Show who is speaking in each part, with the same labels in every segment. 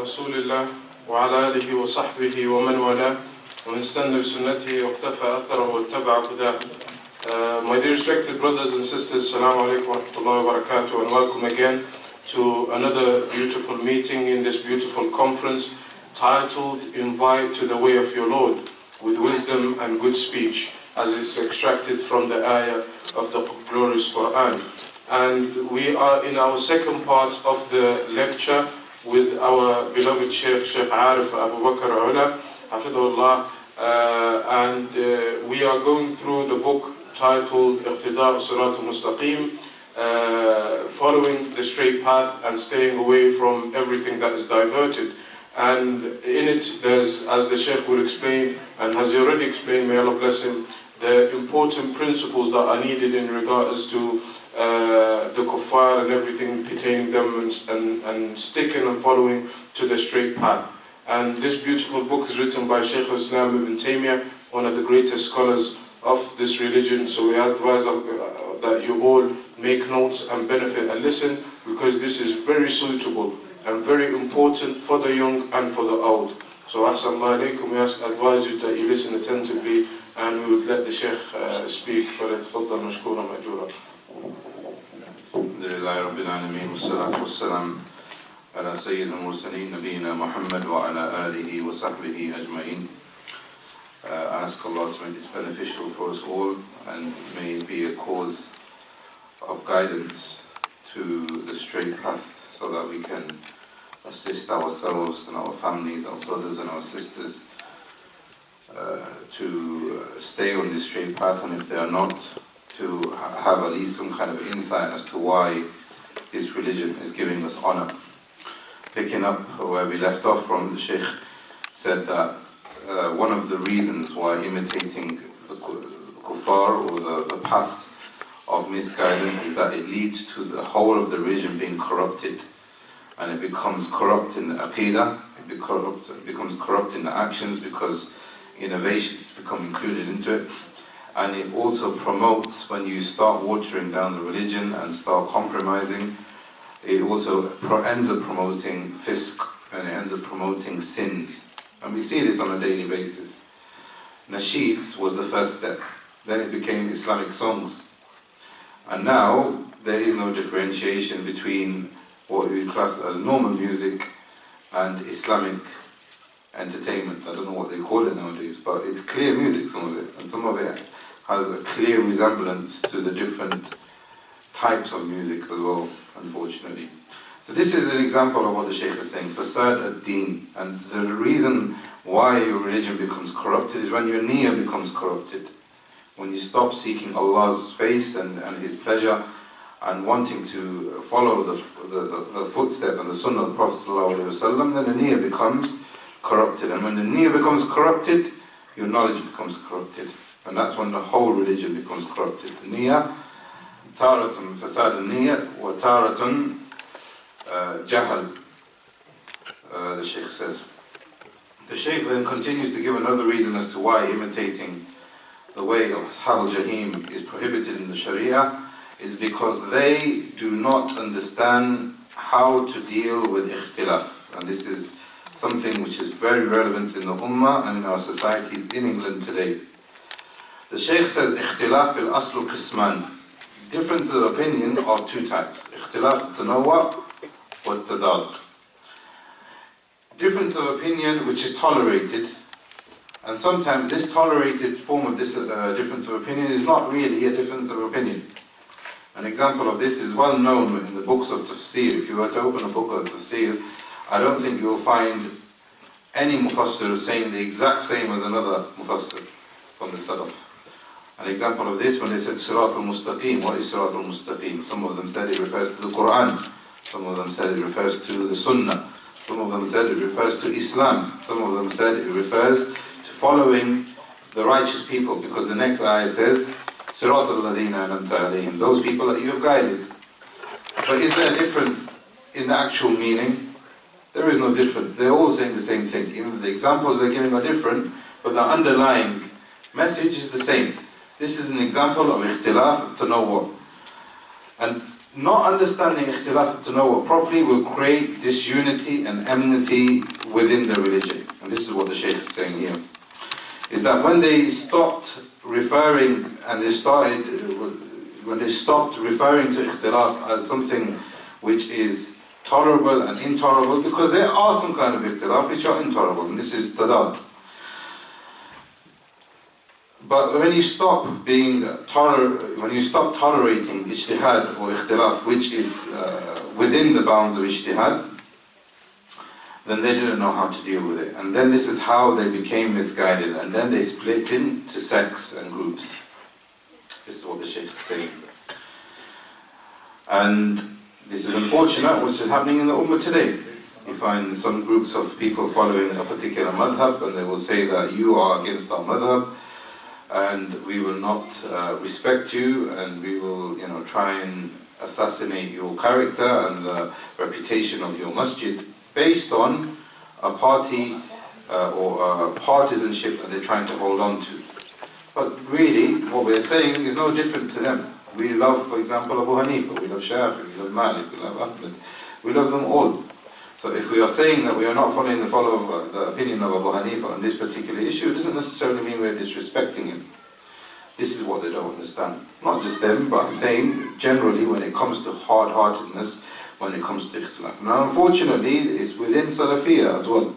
Speaker 1: رسول الله وعلى آله وصحبه ومن والاه ومن استنى بسنته واقتفى أثره واتبع هداه. My dear respected brothers and sisters, Assalamu alaikum wa rahmatullahi wa barakatuh, and welcome again to another beautiful meeting in this beautiful conference titled Invite to the Way of Your Lord with Wisdom and Good Speech, as is extracted from the ayah of the glorious Quran. And we are in our second part of the lecture with our beloved Shaykh Ariff Olla, Hafidhullah, and we are going through the book titled Iqtida' Sirat al-Mustaqim, following the straight path and staying away from everything that is diverted. And in it there's, as the Shaykh will explain, and has already explained, may Allah bless him, the important principles that are needed in regards to the kuffar and everything pertaining them, and sticking and following to the straight path. And this beautiful book is written by Shaykhul Islam ibn Taymiyah, one of the greatest scholars of this religion. So we advise that you all make notes and benefit and listen, because this is very suitable and very important for the young and for the old. So assalamu alaikum, we advise you that you listen attentively, and we would let the Shaykh speak. فليتفضل مشكورا مأجورا.
Speaker 2: Alhamdulillahi Rabbil Alameen, wassalatu wassalam ala Sayyid al-Mursaleen, Nabiina Muhammad wa ala alihi wa sahbihi ajma'in. Ask Allah to make this beneficial for us all, and may it be a cause of guidance to the straight path, so that we can assist ourselves and our families, our brothers and our sisters to stay on this straight path, and if they are not, to have at least some kind of insight as to why this religion is giving us honor. Picking up where we left off from, the Shaykh said that one of the reasons why imitating the kuffar or the path of misguidance is that it leads to the whole of the religion being corrupted, and it becomes corrupt in the aqidah, it becomes corrupt in the actions, because innovations become included into it. And it also promotes, when you start watering down the religion and start compromising, it also ends up promoting fisq, and it ends up promoting sins. And we see this on a daily basis. Nasheeds was the first step, then it became Islamic songs. And now there is no differentiation between what we class as normal music and Islamic entertainment. I don't know what they call it nowadays, but it's clear music, some of it, and some of it has a clear resemblance to the different types of music as well, unfortunately. So this is an example of what the Shaykh is saying, Fasad ad-Deen. And the reason why your religion becomes corrupted is when your niyyah becomes corrupted. When you stop seeking Allah's face and His pleasure, and wanting to follow the footstep and the sunnah of the Prophet ﷺ, then the niyyah becomes corrupted. And when the niyyah becomes corrupted, your knowledge becomes corrupted. And that's when the whole religion becomes corrupted. The niyyah, taratun fasad al-niyyah, wa taratun jahal, the Shaykh says. The Shaykh then continues to give another reason as to why imitating the way of Ashab al-Jahim is prohibited in the Sharia, is because they do not understand how to deal with ikhtilaf. And this is something which is very relevant in the Ummah and in our societies in England today. The Shaykh says, ikhtilaf fil aslu qisman. Difference of opinion are two types. Ikhtilaf al-tanawwa wa al-tadad. Difference of opinion which is tolerated, and sometimes this tolerated form of this difference of opinion is not really a difference of opinion. An example of this is well known in the books of tafsir. If you were to open a book of tafsir, I don't think you will find any mufassir saying the exact same as another mufassir from the Salaf. An example of this, when they said Sirat al-Mustaqim, what is Sirat al-Mustaqim? Some of them said it refers to the Quran, some of them said it refers to the Sunnah, some of them said it refers to Islam, some of them said it refers to following the righteous people, because the next ayah says Sirat al-Ladina an'amta alayhim, those people that you have guided. But is there a difference in the actual meaning? There is no difference. They're all saying the same things. Even the examples they're giving are different, but the underlying message is the same. This is an example of ikhtilaf tanawwu. And not understanding ikhtilaf to know it properly will create disunity and enmity within the religion. And this is what the Shaykh is saying here. Is that when they stopped referring and when they stopped referring to ikhtilaf as something which is tolerable and intolerable, because there are some kind of ikhtilaf which are intolerable, and this is tadad. But when you stop tolerating ijtihad or ikhtilaf which is within the bounds of ijtihad, then they didn't know how to deal with it. And then this is how they became misguided, and then they split into sects and groups. This is what the Shaykh is saying. And this is unfortunate, which is happening in the Ummah today. You find some groups of people following a particular madhab, and they will say that you are against our madhab, and we will not respect you, and we will, try and assassinate your character and the reputation of your masjid based on a party or a partisanship that they're trying to hold on to. But really, what we're saying is no different to them. We love, for example, Abu Hanifa, we love Shafi, we love Malik, we love Ahmed, we love them all. So if we are saying that we are not following the opinion of Abu Hanifa on this particular issue, it doesn't necessarily mean we're disrespecting him. This is what they don't understand. Not just them, but I'm saying generally when it comes to hard-heartedness, when it comes to ikhtilaf. Now unfortunately, it's within Salafiyah as well.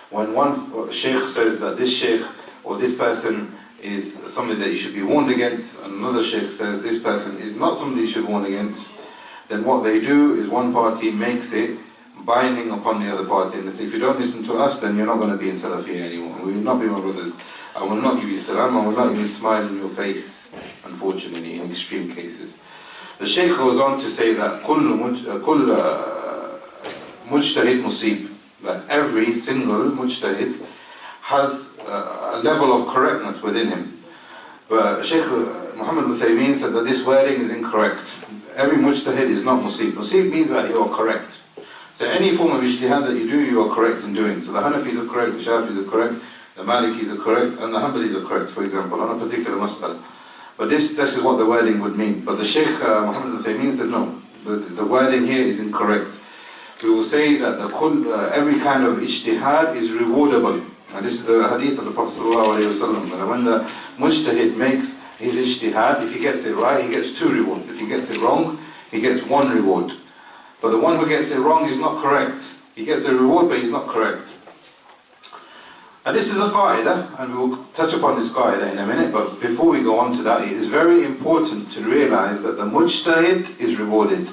Speaker 2: When one sheikh says that this sheikh or this person is somebody that you should be warned against, and another sheikh says this person is not somebody you should warn against, then what they do is one party makes it binding upon the other party, and they say, if you don't listen to us, then you're not going to be in Salafiyah anymore. We will not be my brothers. I will not give you salam, I will not even smile in your face, unfortunately, in extreme cases. The Shaykh goes on to say that كل مجتهد مصيب, that every single mujtahid has a level of correctness within him. But Shaykh Muhammad ibn Taymiyah said that this wording is incorrect. Every mujtahid is not musib. Musib means that you are correct. So any form of ijtihad that you do, you are correct in doing. So the Hanafis are correct, the Shafis are correct, the Malikis are correct, and the Hanbalis are correct, for example, on a particular mas'ala. But this is what the wording would mean. But the Shaykh Muhammad ibn Taymiyah said no, the wording here is incorrect. We will say that every kind of ijtihad is rewardable. And this is the hadith of the Prophet ﷺ, that when the mujtahid makes his ijtihad, if he gets it right, he gets 2 rewards. If he gets it wrong, he gets 1 reward. But the one who gets it wrong is not correct. He gets a reward, but he's not correct. And this is a qaida, and we'll touch upon this qaida in a minute, but before we go on to that, it is very important to realize that the mujtahid is rewarded,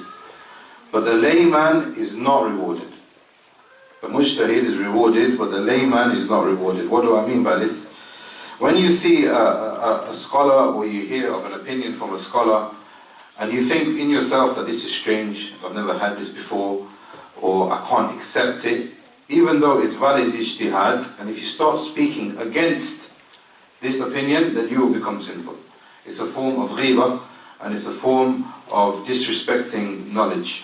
Speaker 2: but the layman is not rewarded. The mujtahid is rewarded, but the layman is not rewarded. What do I mean by this? When you see a scholar, or you hear of an opinion from a scholar, and you think in yourself that this is strange, I've never had this before, or I can't accept it, even though it's valid ijtihad, and if you start speaking against this opinion, then you will become sinful. It's a form of ghibah, and it's a form of disrespecting knowledge.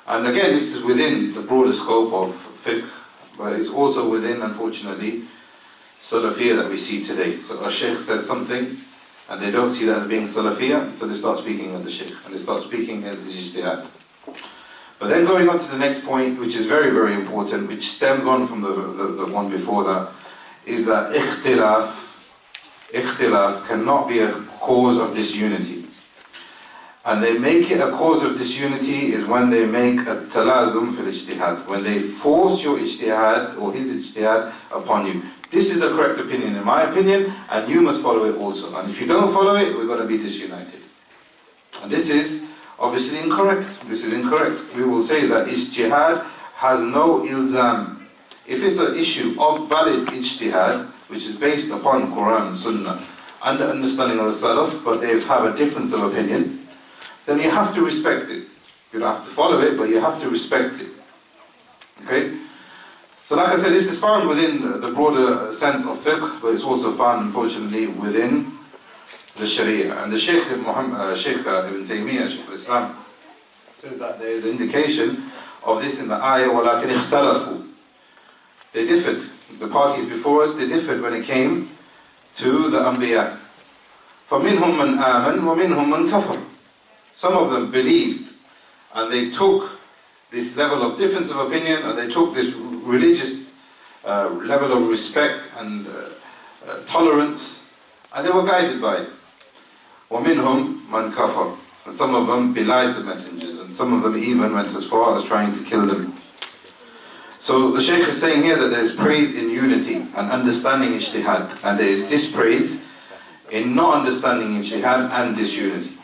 Speaker 2: And again, this is within the broader scope of fiqh, but it's also within, unfortunately, Salafiyah that we see today. So a sheikh says something, and they don't see that as being Salafiyah, so they start speaking with the sheikh, and they start speaking against the ijtihad. But then going on to the next point, which is very, very important, which stems on from the one before that, is that ikhtilaf cannot be a cause of disunity. And they make it a cause of disunity is when they make a talazum fil ijtihad, when they force your ijtihad or his ijtihad upon you. This is the correct opinion in my opinion, and you must follow it also. And if you don't follow it, we're going to be disunited. And this is obviously incorrect. This is incorrect. We will say that ijtihad has no ilzam. If it's an issue of valid ijtihad, which is based upon Quran and Sunnah, and the understanding of the Salaf, but they have a difference of opinion, then you have to respect it. You don't have to follow it, but you have to respect it. Okay? So like I said, this is found within the broader sense of fiqh, but it's also found, unfortunately, within the Sharia. And the Shaykh ibn Taymiyah, Shaykhul Islam, says that there is an indication of this in the ayah, وَلَكِنْ اخْتَلَفُوا. They differed. The parties before us, they differed when it came to the Anbiya. فَمِنْهُمْ مَنْ آمَنْ وَمِنْهُمْ مَنْ كَفَرْ. Some of them believed and they took this level of difference of opinion, and they took this religious level of respect and tolerance, and they were guided by it. وَمِنْهُمْ مَنْ كَفَرَ. And some of them belied the messengers, and some of them even went as far as trying to kill them. So the Shaykh is saying here that there is praise in unity and understanding ijtihad, and there is dispraise in not understanding ijtihad and disunity.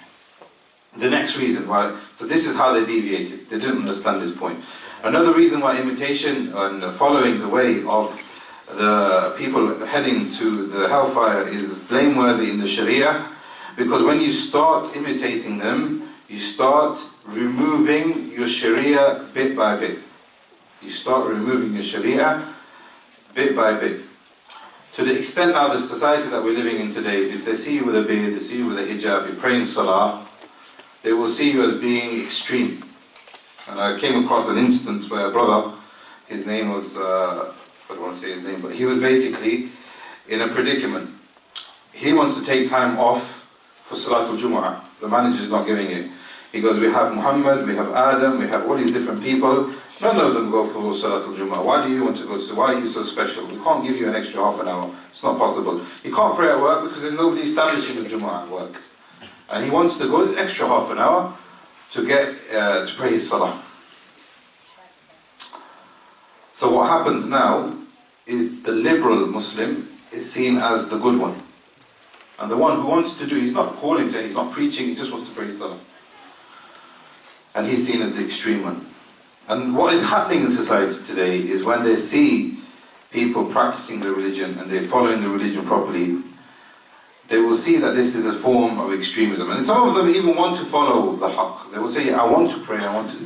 Speaker 2: The next reason why, so this is how they deviated, they didn't understand this point. Another reason why imitation and following the way of the people heading to the hellfire is blameworthy in the Sharia, because when you start imitating them, you start removing your Sharia bit by bit. You start removing your Sharia bit by bit. To the extent now the society that we're living in today is if they see you with a beard, they see you with a hijab, you're praying salah, they will see you as being extreme. And I came across an instance where a brother, his name was, I don't want to say his name, but he was basically in a predicament. He wants to take time off for Salatul Jumu'ah. The manager is not giving it. He goes, we have Muhammad, we have Adam, we have all these different people. None of them go for Salatul Jumu'ah. Why do you want to go? Why are you so special? We can't give you an extra half an hour. It's not possible. He can't pray at work because there's nobody establishing the Jumu'ah at work. And he wants to go this extra half an hour to get to pray his Salah. So what happens now is the liberal Muslim is seen as the good one. And the one who wants to do, he's not calling to, he's not preaching, he just wants to pray Salah. And he's seen as the extreme one. And what is happening in society today is when they see people practicing the religion and they're following the religion properly, they will see that this is a form of extremism. And some of them even want to follow the haqq. They will say, I want to pray, I want to.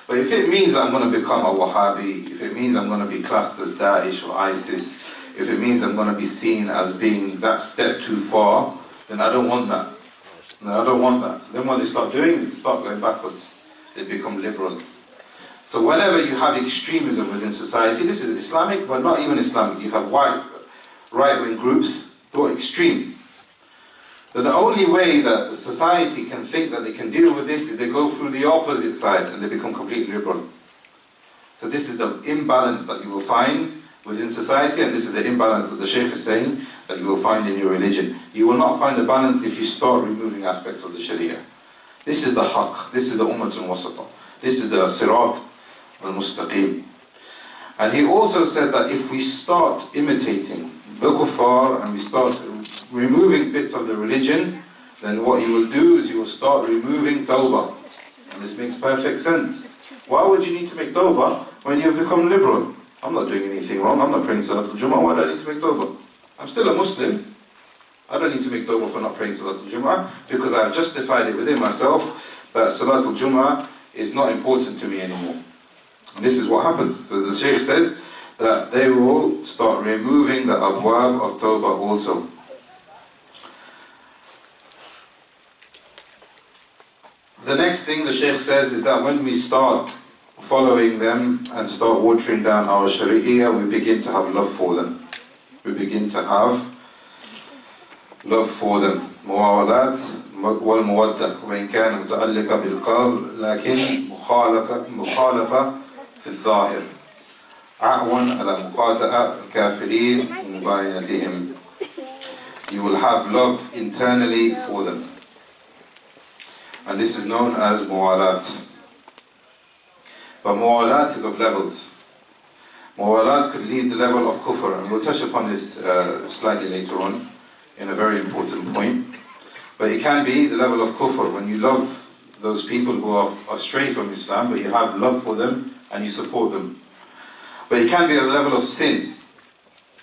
Speaker 2: But if it means I'm going to become a Wahhabi, if it means I'm going to be classed as Daesh or ISIS, if it means I'm going to be seen as being that step too far, then I don't want that. No, I don't want that. So then what they start doing is they start going backwards. They become liberal. So whenever you have extremism within society, this is Islamic, but not even Islamic. You have right-wing groups who are extreme. Then the only way that society can think that they can deal with this is they go through the opposite side and they become completely liberal. So this is the imbalance that you will find within society, and this is the imbalance that the Shaykh is saying that you will find in your religion. You will not find a balance if you start removing aspects of the Sharia. This is the haqq, this is the ummatun wasata, this is the sirat al-mustaqim. And he also said that if we start imitating the kuffar and we start removing bits of the religion, then what you will do is you will start removing tawbah. And this makes perfect sense. Why would you need to make tawbah when you have become liberal? I'm not doing anything wrong, I'm not praying Salatul Jumu'ah, why do I need to make tawbah? I'm still a Muslim. I don't need to make tawbah for not praying Salatul Jumu'ah because I have justified it within myself that Salatul Jumu'ah is not important to me anymore. And this is what happens. So the Shaykh says that they will start removing the abwab of tawbah also. The next thing the Shaykh says is that when we start following them and start watering down our Sharia, we begin to have love for them. We begin to have love for them. موالاة والمودة وإن كان متعلقة بالقلب لكن مخالفة في الظاهر عون على مقاطعة الكافرين ومباينتهم. You will have love internally for them. And this is known as muwalat. But muwalat is of levels. Muwalat could lead the level of kufr, and we'll touch upon this slightly later on in a very important point. But it can be the level of kufr, when you love those people who are astray from Islam, but you have love for them and you support them. But it can be a level of sin,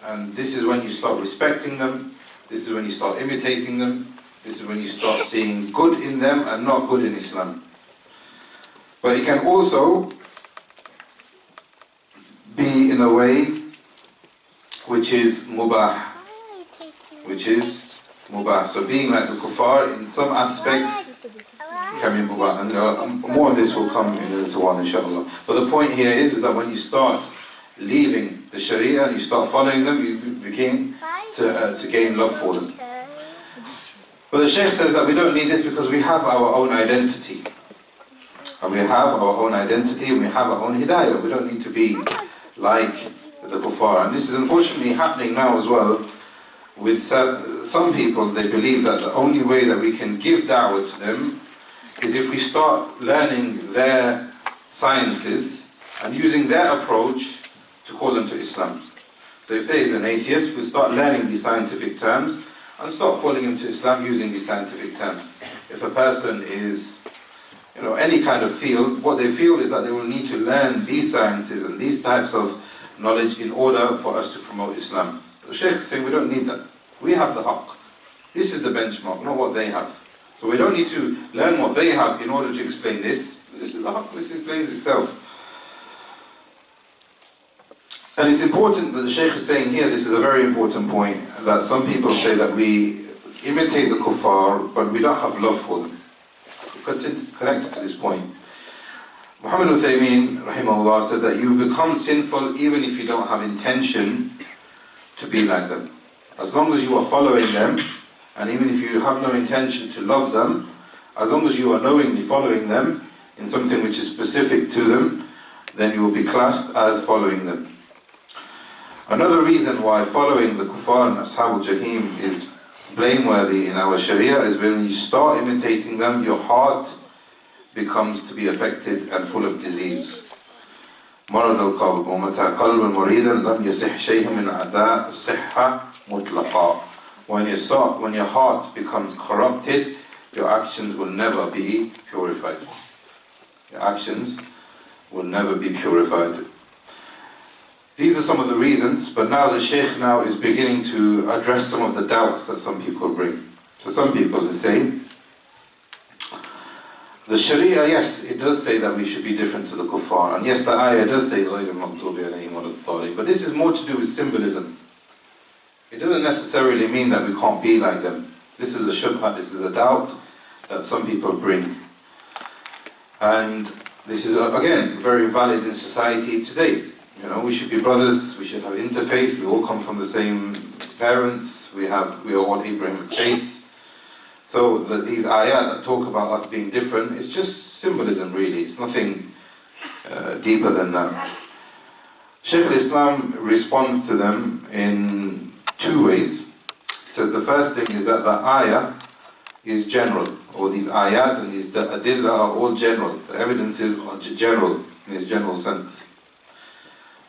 Speaker 2: and this is when you start respecting them, this is when you start imitating them, this is when you start seeing good in them and not good in Islam. But it can also be in a way which is mubah. So being like the kuffar in some aspects can be mubah. And more of this will come in a little while, inshallah. But the point here is that when you start leaving the Sharia and you start following them, you begin to gain love for them. But the Shaykh says that we don't need this because we have our own identity. And we have our own identity, and we have our own hidayah. We don't need to be like the kuffar. And this is unfortunately happening now as well. With some people, they believe that the only way that we can give da'wah to them is if we start learning their sciences and using their approach to call them to Islam. So if there is an atheist, we'll start learning these scientific terms and start calling him to Islam using these scientific terms. If a person is, any kind of field, what they feel is that they will need to learn these sciences and these types of knowledge in order for us to promote Islam. The Shaykh is saying we don't need that. We have the haqq. This is the benchmark, not what they have. So we don't need to learn what they have in order to explain this. This is the haqq, this explains itself. And it's important that the Shaykh is saying here, this is a very important point, that some people say that we imitate the kuffar, but we don't have love for them. Connected to this point. Muhammad al-Taymiyyah, rahimahullah, said that you become sinful even if you don't have intention to be like them. As long as you are following them, and even if you have no intention to love them, as long as you are knowingly following them in something which is specific to them, then you will be classed as following them. Another reason why following the kuffar and ashab al-jahim is blameworthy in our sharia is when you start imitating them, your heart becomes to be affected and full of disease. مرض القلب ومتى قلب مريضا لم يصح شيء من أعداء الصحة مطلقا. When your heart becomes corrupted, your actions will never be purified. Your actions will never be purified. These are some of the reasons, but now the Shaykh now is beginning to address some of the doubts that some people bring. So some people, they say, the Sharia, yes, it does say that we should be different to the kuffar, and yes, the ayah does say غَيْرِ الْمَغْضُوبِ عَلَيْهِمْ وَلَا الضَّالِّينَ, but this is more to do with symbolism. It doesn't necessarily mean that we can't be like them. This is a shubha, this is a doubt that some people bring. And this is, again, very valid in society today. We should be brothers, we should have interfaith, we all come from the same parents, we are all Abrahamic faith. So these ayat that talk about us being different, it's just symbolism really, it's nothing deeper than that. Shaykhul Islam responds to them in two ways. He says the first thing is that the ayah is general, or these ayat and these adillah are all general. The evidences are general in its general sense.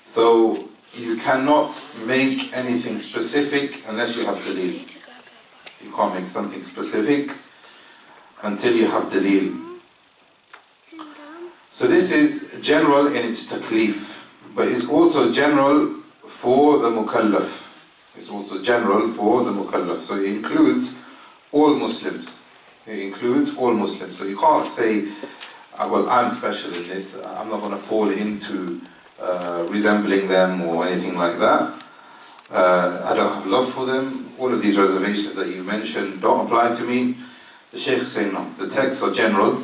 Speaker 2: So you cannot make anything specific unless you have dalil. You can't make something specific until you have dalil. So this is general in its taklif, but it's also general for the mukallaf. It's also general for the mukallaf. So it includes all Muslims. It includes all Muslims. So you can't say, well, I'm special in this, I'm not going to fall into resembling them or anything like that. I don't have love for them. All of these reservations that you mentioned don't apply to me. The Shaykh is saying no, the texts are general,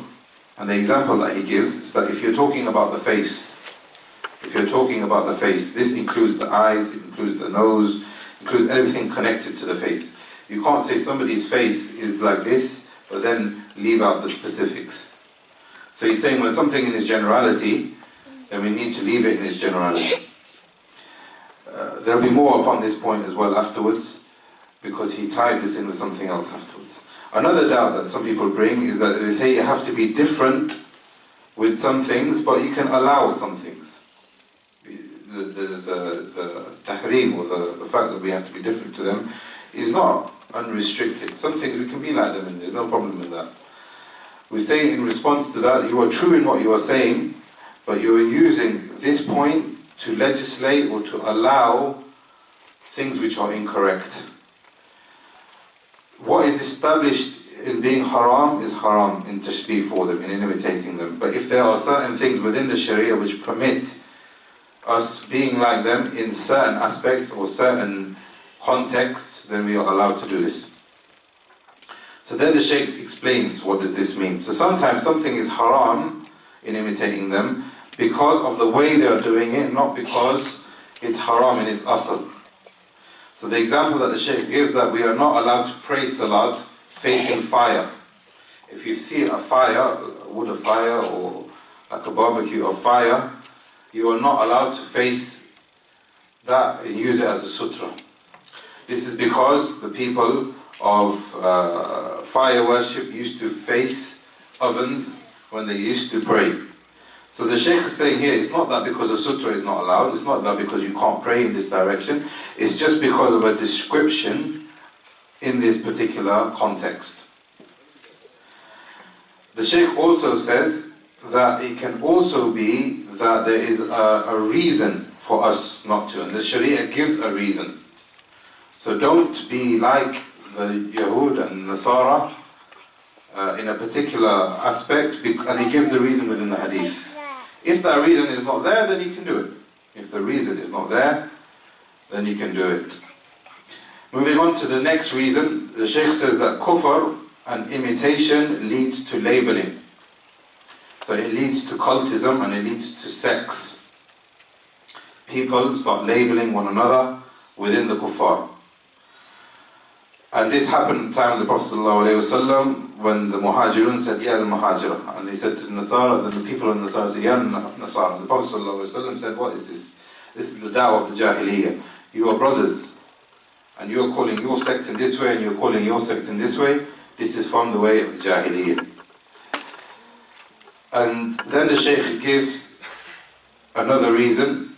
Speaker 2: and the example that he gives is that if you're talking about the face, this includes the eyes, it includes the nose, includes everything connected to the face. You can't say somebody's face is like this, but then leave out the specifics. So he's saying when something in its generality, then we need to leave it in its generality. There'll be more upon this point as well afterwards, because he ties this in with something else afterwards. Another doubt that some people bring is that they say you have to be different with some things, but you can allow some things. The tahreem, or the fact that we have to be different to them, is not unrestricted. Some things we can be like them, and there's no problem with that. We say in response to that, you are true in what you are saying, but you are using this point to legislate or to allow things which are incorrect. What is established in being haram is haram in tashbih for them, in imitating them. But if there are certain things within the Sharia which permit us being like them in certain aspects or certain contexts, then we are allowed to do this. So then the Shaykh explains what does this mean. So sometimes something is haram in imitating them because of the way they are doing it, not because it's haram in its asl. So the example that the Shaykh gives, that we are not allowed to pray salat facing fire. If you see a fire, a wood of fire or like a barbecue of fire, you are not allowed to face that and use it as a sutra. This is because the people of fire worship used to face ovens when they used to pray. So the Shaykh is saying here, it's not that because a sutra is not allowed, it's not that because you can't pray in this direction, it's just because of a description in this particular context. The Shaykh also says that it can also be that there is a reason for us not to, and the Sharia gives a reason. So don't be like the Yahud and Nasara in a particular aspect, and he gives the reason within the hadith. If that reason is not there, then you can do it. If the reason is not there, then you can do it. Moving on to the next reason, the Shaykh says that kufr and imitation leads to labeling. So it leads to cultism and it leads to sects. People start labeling one another within the kuffar. And this happened at the time of the Prophet ﷺ when the Muhajirun said, Ya al-Muhajirah. And he said to the Nasara, then the people of Nasara said, Ya al-Nasara. The Prophet ﷺ said, what is this? This is the da'wah of the Jahiliyyah. You are brothers. And you are calling your sect in this way and you are calling your sect in this way. This is from the way of the Jahiliyyah. And then the Shaykh gives another reason.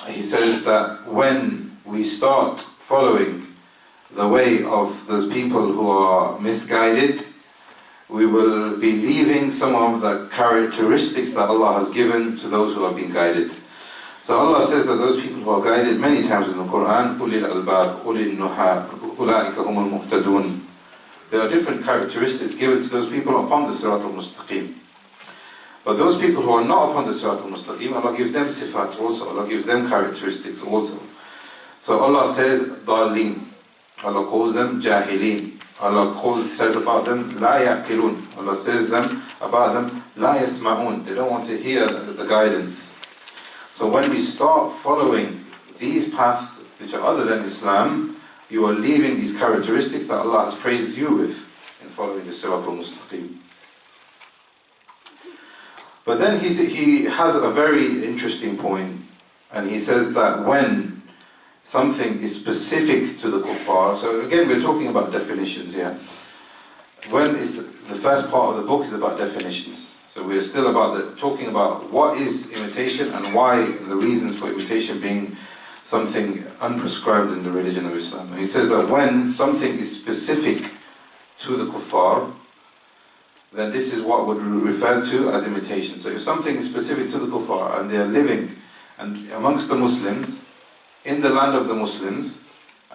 Speaker 2: He says that when we start following the way of those people who are misguided, we will be leaving some of the characteristics that Allah has given to those who have been guided. So Allah says that those people who are guided many times in the Quran, ulil albab, ulil nuha, ulaika humul muhtadun. There are different characteristics given to those people upon the Sirat al-Mustaqim. But those people who are not upon the Sirat al-Mustaqim, Allah gives them sifat also, Allah gives them characteristics also. So Allah says, Dalleen. Allah calls them Jahilin. Allah says about them, La yaqilun. Allah says about them, La yasma'un. They don't want to hear the guidance. So when we start following these paths which are other than Islam, you are leaving these characteristics that Allah has praised you with in following the Sirat al-Mustaqim. But then he has a very interesting point, and he says that when something is specific to the kuffar, so again we're talking about definitions here. The first part of the book is about definitions. So we're still talking about what is imitation and why, the reasons for imitation being something unprescribed in the religion of Islam. And he says that when something is specific to the kuffar, then this is what would be referred to as imitation. So if something is specific to the kuffar and they are living and amongst the Muslims, in the land of the Muslims,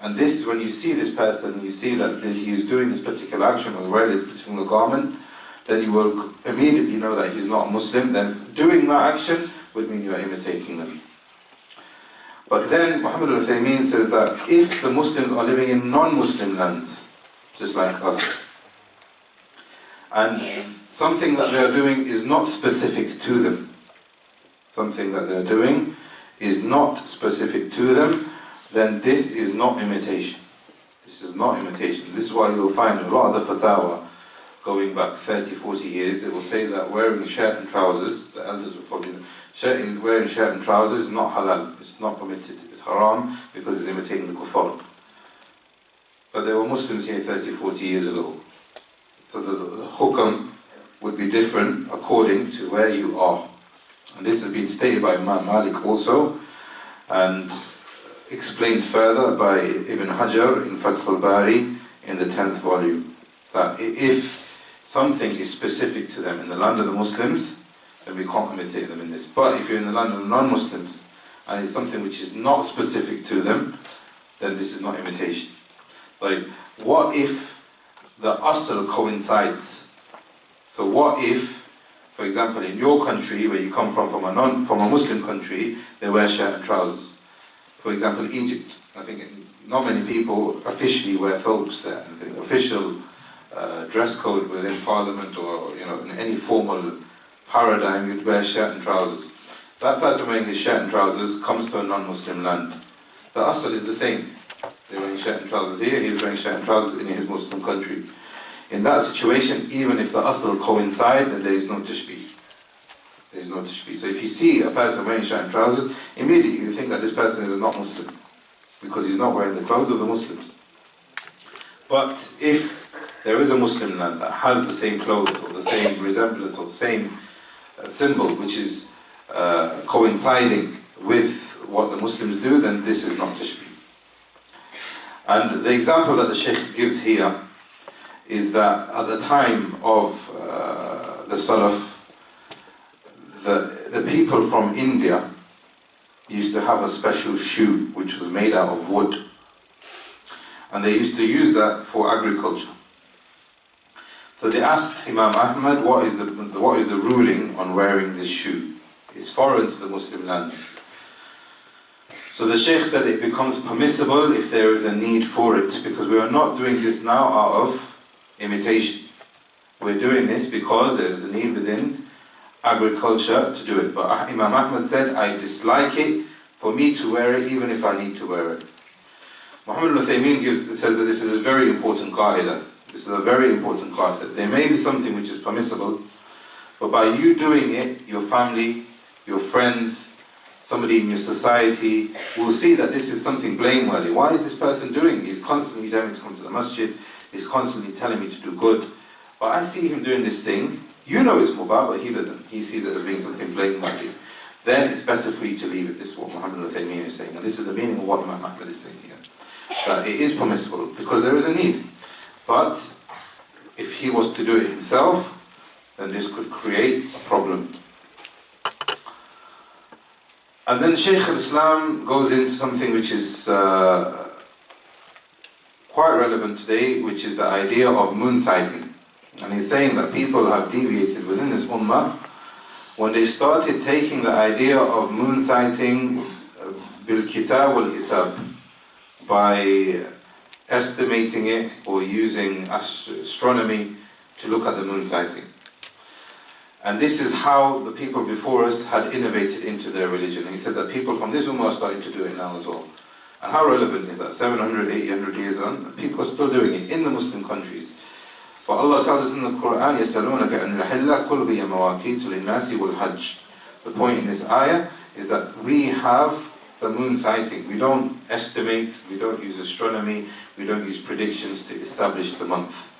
Speaker 2: and this, when you see this person, you see that he is doing this particular action or wearing this particular garment, then you will immediately know that he's not a Muslim. Then doing that action would mean you are imitating them. But then Muhammad al-Uthaymeen says that if the Muslims are living in non-Muslim lands, just like us, and something that they are doing is not specific to them, something that they are doing is not specific to them, then this is not imitation. This is not imitation. This is why you'll find a lot of the fatwa going back 30, 40 years, they will say that wearing a shirt and trousers, the elders will probably know, wearing shirt and trousers is not halal, it's not permitted, it's haram because it's imitating the kuffar. But there were Muslims here 30, 40 years ago. So the hukam would be different according to where you are. And this has been stated by Imam Malik also, and explained further by Ibn Hajar in Fath al-Bari in the 10th volume, that if something is specific to them in the land of the Muslims, then we can't imitate them in this. But if you're in the land of the non-Muslims, and it's something which is not specific to them, then this is not imitation. Like, what if the asl coincides? So what if, for example, in your country, where you come from a Muslim country, they wear shirt and trousers. For example, Egypt, I think not many people officially wear thobes there. The official dress code within Parliament or in any formal paradigm, you'd wear shirt and trousers. That person wearing his shirt and trousers comes to a non-Muslim land. The asl is the same. They're wearing shirt and trousers here, he's wearing shirt and trousers in his Muslim country. In that situation, even if the asl coincide, then there is no tashbih. There is no tashbih. So if you see a person wearing shirt and trousers, immediately you think that this person is not Muslim, because he's not wearing the clothes of the Muslims. But if there is a Muslim land that has the same clothes, or the same resemblance, or the same symbol, which is coinciding with what the Muslims do, then this is not tashbih. And the example that the Shaykh gives here is that at the time of the Salaf, the people from India used to have a special shoe which was made out of wood, and they used to use that for agriculture. So they asked Imam Ahmad, what is the ruling on wearing this shoe? It's foreign to the Muslim land. So the Shaykh said it becomes permissible if there is a need for it, because we are not doing this now out of imitation. We're doing this because there is a need within agriculture to do it. But Imam Ahmad said, I dislike it for me to wear it even if I need to wear it. Muhammad ibn Taymiyah says that this is a very important qa'idah. This is a very important qa'idah. There may be something which is permissible, but by you doing it, your family, your friends, somebody in your society will see that this is something blameworthy. Why is this person doing it? He's constantly telling me to come to the masjid, he's constantly telling me to do good, but I see him doing this thing, you know it's mubah, but he doesn't. He sees it as being something blameworthy. Then it's better for you to leave it. This is what Muhammad ibn Taymiyah is saying, and this is the meaning of what Imam Ahmad is saying here. That it is permissible, because there is a need. But if he was to do it himself, then this could create a problem. And then Shaykhul Islam goes into something which is quite relevant today, which is the idea of moon sighting. And he's saying that people have deviated within this ummah when they started taking the idea of moon sighting bil kitab wal hisab, by estimating it or using astronomy to look at the moon sighting. And this is how the people before us had innovated into their religion. He said that people from this ummah are starting to do it now as well. And how relevant is that? 700, 800 years on, people are still doing it in the Muslim countries. But Allah tells us in the Quran, يَسْأَلُونَكَ أَنِ الْحِلَّةِ قُلْ هِيَ مَوَاقِيتُ لِلنَّاسِ وَالْحَجِّ. The point in this ayah is that we have the moon sighting. We don't estimate, we don't use astronomy, we don't use predictions to establish the month.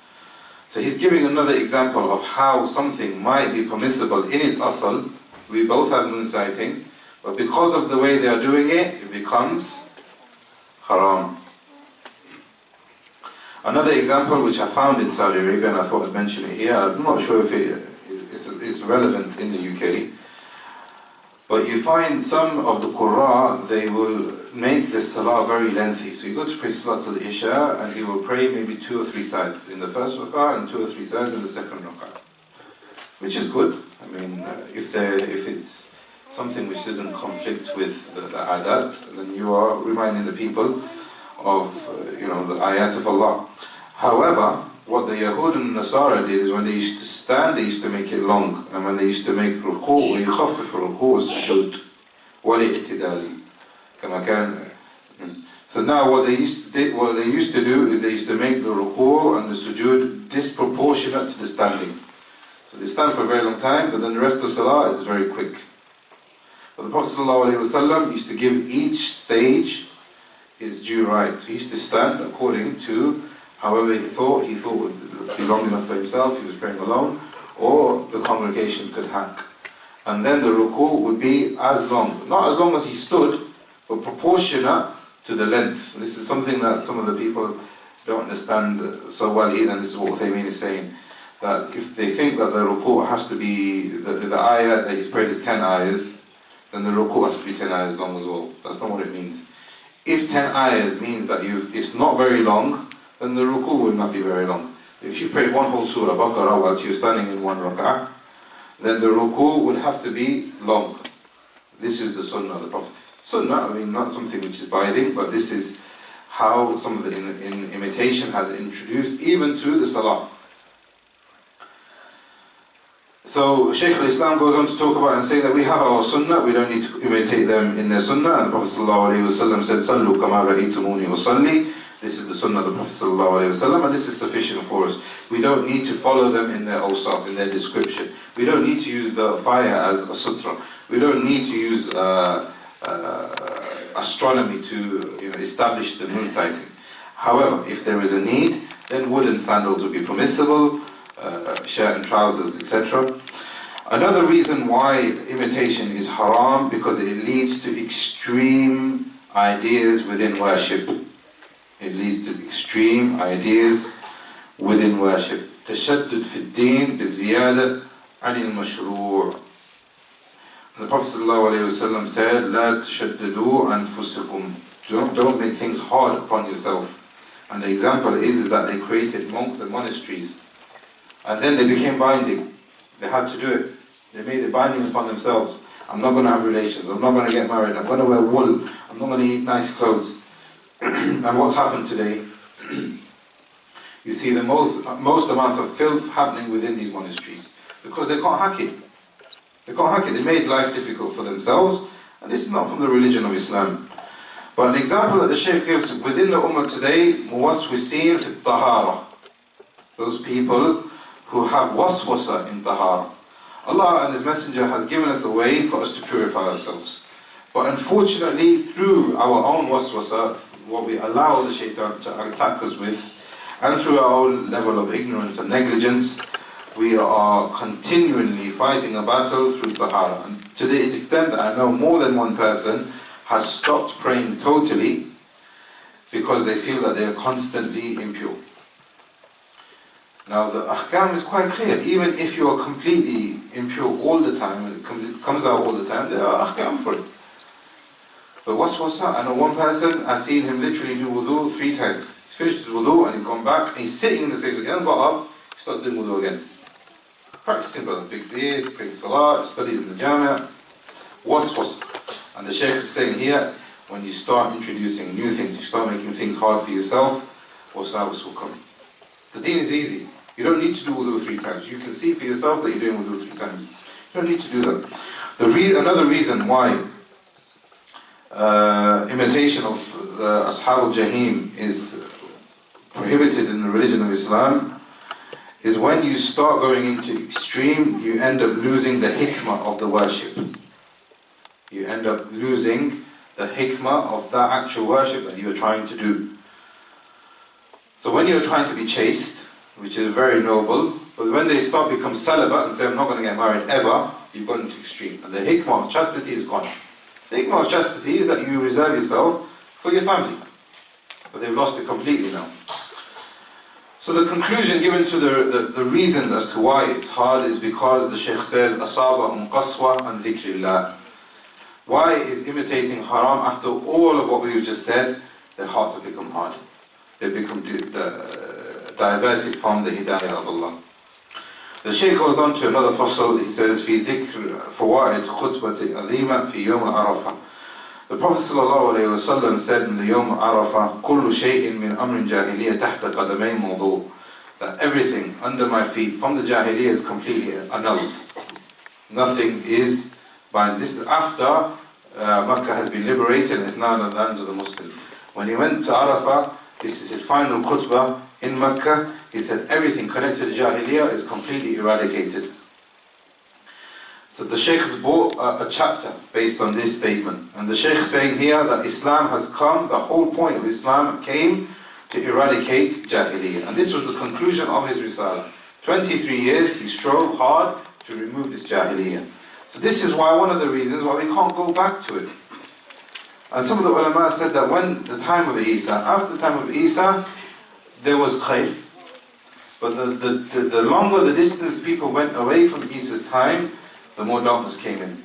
Speaker 2: So he's giving another example of how something might be permissible in its asal. We both have moon sighting, but because of the way they are doing it, it becomes haram. Another example which I found in Saudi Arabia, and I thought I'd mention it here, I'm not sure if it is relevant in the UK, but you find some of the Qur'an, they will make the salah very lengthy. So you go to pray Salatul Isha, and he will pray maybe 2 or 3 sides in the first rak'ah and 2 or 3 sides in the second rak'ah, which is good. I mean, if it's something which doesn't conflict with the adat, then you are reminding the people of the ayat of Allah. However, what the Yahud and Nasara did is when they used to stand, they used to make it long, and when they used to make ruku', وَيُخَفِّفُ الرُّكُوعَ السُّجُودَ وَالِاِعْتِدَالِ كما كان. So now what they used to do is they used to make the ruku' and the sujood disproportionate to the standing. So they stand for a very long time, but then the rest of salah is very quick. But the Prophet ﷺ used to give each stage its due right. So he used to stand according to however he thought would be long enough for himself, he was praying alone, or the congregation could hack. And then the ruku' would be as long, not as long as he stood, but proportionate to the length. This is something that some of the people don't understand so well either, and this is what Uthaymeen is saying, that if they think that the ruku' has to be, the ayah that he's prayed is 10 ayahs, then the ruku' has to be 10 ayahs long as well. That's not what it means. If 10 ayahs means that it's not very long, then the ruku' will not be very long. If you pray one whole surah, Baqarah, while you're standing in one rak'ah, then the ruku' would have to be long. This is the sunnah of the Prophet. Sunnah, I mean, not something which is binding, but this is how some of the imitation has introduced even to the salah. So Shaykhul Islam goes on to talk about and say that we have our sunnah, we don't need to imitate them in their sunnah. And the Prophet ﷺ said, "Sallu kama ra'aytumuni usalli." This is the sunnah of the Prophet ﷺ, and this is sufficient for us. We don't need to follow them in their awsaf, in their description. We don't need to use the fire as a sutra. We don't need to use astronomy to establish the moon sighting. However, if there is a need, then wooden sandals would be permissible, shirt and trousers, etc. Another reason why imitation is haram, because it leads to extreme ideas within worship. It leads to extreme ideas within worship. تشدد في الدين بزيادة عن المشروع. The Prophet ﷺ said, لا تشددوا أنفسكم. Don't make things hard upon yourself. And the example is that they created monks and monasteries. And then they became binding. They had to do it. They made it binding upon themselves. I'm not going to have relations. I'm not going to get married. I'm going to wear wool. I'm not going to eat nice clothes. And what's happened today? You see the most amount of filth happening within these monasteries. Because they can't hack it. They can't hack it. They made life difficult for themselves. And this is not from the religion of Islam. But an example that the Shaykh gives within the Ummah today, muwaswisin fi tahara. Those people who have waswasa in tahara. Allah and His Messenger has given us a way for us to purify ourselves. But unfortunately, through our own waswasa, what we allow the shaitan to attack us with, and through our own level of ignorance and negligence, we are continually fighting a battle through tahara. And to the extent that I know more than one person has stopped praying totally because they feel that they are constantly impure. Now the ahkam is quite clear. Even if you are completely impure all the time, and it comes out all the time, there are ahkam for it. But waswasa, I know one person, I've seen him literally do wudu 3 times. He's finished his wudu and he's gone back and he's sitting in the same again, got up, he starts doing wudu again. Practicing by the big beard, prays salah, studies in the jamia. Waswasa. And the Shaykh is saying here, when you start introducing new things, you start making things hard for yourself, waswas will come. The deen is easy. You don't need to do wudu 3 times. You can see for yourself that you're doing wudu 3 times. You don't need to do that. Another reason why imitation of Ashab al-Jahim is prohibited in the religion of Islam is when you start going into extreme, you end up losing the hikmah of the worship. You end up losing the hikmah of that actual worship that you are trying to do. So when you're trying to be chaste, which is very noble, but when they start become celibate and say, I'm not going to get married ever, you've gone into extreme. And the hikmah of chastity is gone. The hikmah of chastity is that you reserve yourself for your family. But they've lost it completely now. So the conclusion given to the reasons as to why it's hard is because the Shaykh says, أَصَابَهُمْ قَسْوَةً عَنْ ذِكْرِ اللَّهِ. Why is imitating haram after all of what we've just said? Their hearts have become hard. They become diverted from the hidayah of Allah. The Shaykh goes on to another fasl. He says, في ذكر فوائد خطبة عظيمة في يوم عرفة. The Prophet ﷺ said in the Yawm Arafah, كل شيء من أمر جاهلية تحت قدمي موضوع. That everything under my feet from the Jahiliyyah is completely annulled. Nothing is by this after Makkah has been liberated and is now in the lands of the Muslims. When he went to Arafah, this is his final khutbah in Makkah, he said everything connected to Jahiliyyah is completely eradicated. So the Shaykh has brought a chapter based on this statement. And the Shaykh is saying here that Islam has come, the whole point of Islam came to eradicate Jahiliyyah. And this was the conclusion of his Risalah. 23 years he strove hard to remove this Jahiliyyah. So this is why one of the reasons why we can't go back to it. And some of the ulama said that when the time of Isa, after the time of Isa, there was khayr. But the longer the distance people went away from Isa's time, the more darkness came in.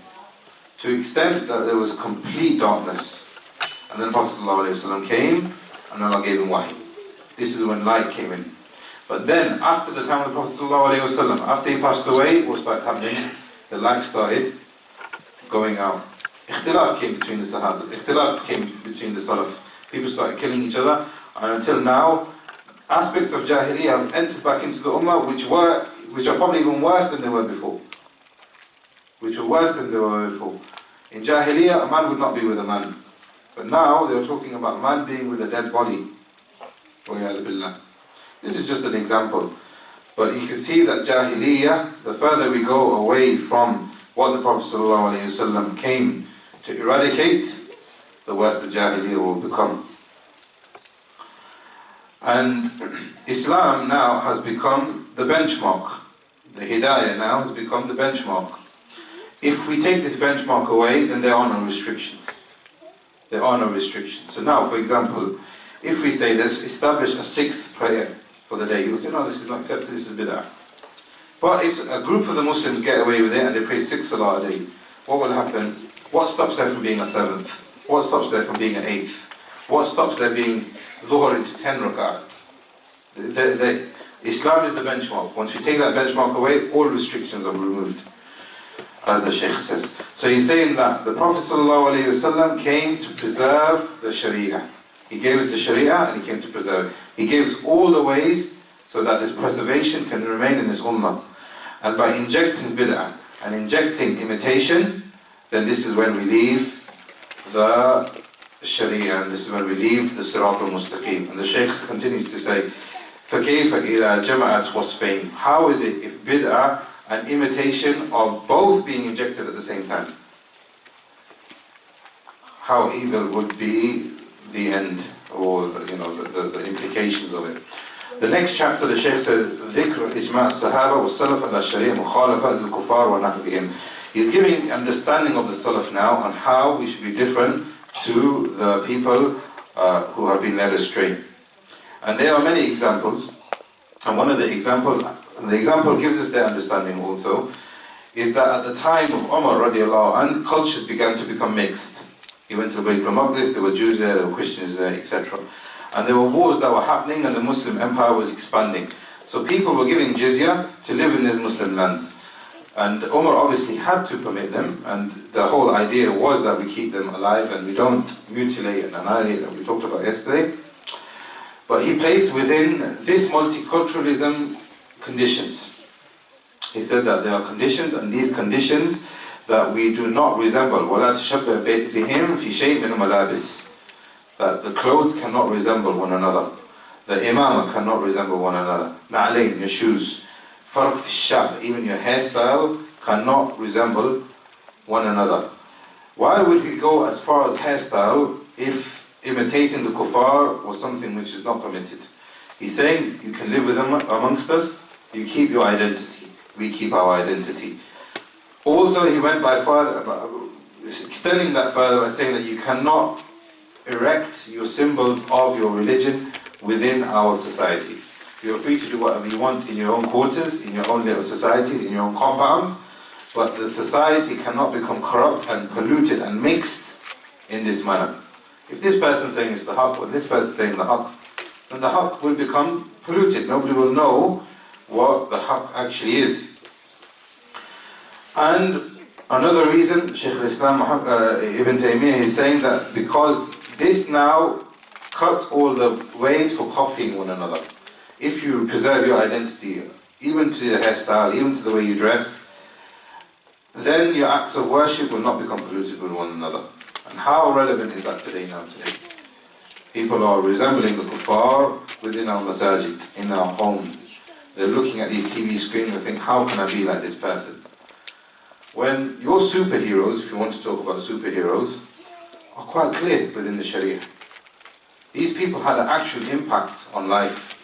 Speaker 2: To the extent that there was complete darkness. And then Prophet ﷺ came, and Allah gave him wahy. This is when light came in. But then, after the time of the Prophet ﷺ, after he passed away, what started happening? The light started going out. Ikhtilaf came between the Sahabas. Ikhtilaf came between the Salaf. People started killing each other. And until now, aspects of Jahiliyyah have entered back into the Ummah which are probably even worse than they were before. Which were worse than they were before. In Jahiliyyah, a man would not be with a man. But now, they are talking about a man being with a dead body. This is just an example. But you can see that Jahiliyyah, the further we go away from what the Prophet ﷺ came to eradicate, the worse the Jahiliyyah will become. And Islam now has become the benchmark. The Hidayah now has become the benchmark. If we take this benchmark away, then there are no restrictions. There are no restrictions. So now, for example, if we say let's establish a sixth prayer for the day, you'll say, no, this is not accepted, this is bid'ah. But if a group of the Muslims get away with it and they pray 6 salah a day, what will happen? What stops there from being a 7th? What stops there from being an 8th? What stops there being dhuhr into 10 rak'at? Islam is the benchmark. Once we take that benchmark away, all restrictions are removed, as the Shaykh says. So he's saying that the Prophet ﷺ came to preserve the Sharia. He gave us the Sharia and he came to preserve it. He gave us all the ways so that this preservation can remain in this ummah. And by injecting bid'ah and injecting imitation, then this is when we leave the Sharia, and this is when we leave the Sirat al-Mustaqim. And the Shaykh continues to say, فَكَيْفَ إِذَا جَمَعَتْ وَصْفَيْنِ. How is it if bid'ah and imitation are both being injected at the same time? How evil would be the end, or the implications of it. The next chapter, the Shaykh says, ذِكْرُ إِجْمَعَ الصَّحَابَةِ وَالسَّلَفَ عَلَى الشَّرِيعَةِ مُخَالَفَةِ لِلْكُفَّارِ وَنَحْوِهِمْ. He's giving understanding of the Salaf now on how we should be different to the people who have been led astray. And there are many examples, and one of the examples, the example gives us their understanding also, is that at the time of Umar radiallahu anh, cultures began to become mixed. He went to Bayt al-Maqdis, there were Jews there were Christians there, etc. And there were wars that were happening and the Muslim empire was expanding. So people were giving jizya to live in these Muslim lands. And Umar obviously had to permit them, and the whole idea was that we keep them alive and we don't mutilate and annihilate, that we talked about yesterday. But he placed within this multiculturalism conditions. He said that there are conditions, and these conditions that we do not resemble. وَلَا تَشَبَّهْ بِهِمْ فِي شَيْءٍ مِنْ الْمَلَابِسِ. That the clothes cannot resemble one another. The imam cannot resemble one another. Na'alayn, your shoes. Farq fi shab, even your hairstyle cannot resemble one another. Why would we go as far as hairstyle if imitating the kuffar was something which is not permitted? He's saying you can live with them amongst us, you keep your identity, we keep our identity. Also he went by further, extending that further by saying that you cannot erect your symbols of your religion within our society. You're free to do whatever you want in your own quarters, in your own little societies, in your own compounds, but the society cannot become corrupt and polluted and mixed in this manner. If this person's saying it's the haqq, or this person's saying the haqq, then the haqq will become polluted. Nobody will know what the haqq actually is. And another reason, Shaykhul Islam ibn Taymiyah is saying that because this now cuts all the ways for copying one another. If you preserve your identity, even to your hairstyle, even to the way you dress, then your acts of worship will not become polluted with one another. And how relevant is that today now? People are resembling the kuffar within our masajid, in our homes. They're looking at these TV screens and think, how can I be like this person? When your superheroes, if you want to talk about superheroes, are quite clear within the Sharia. These people had an actual impact on life.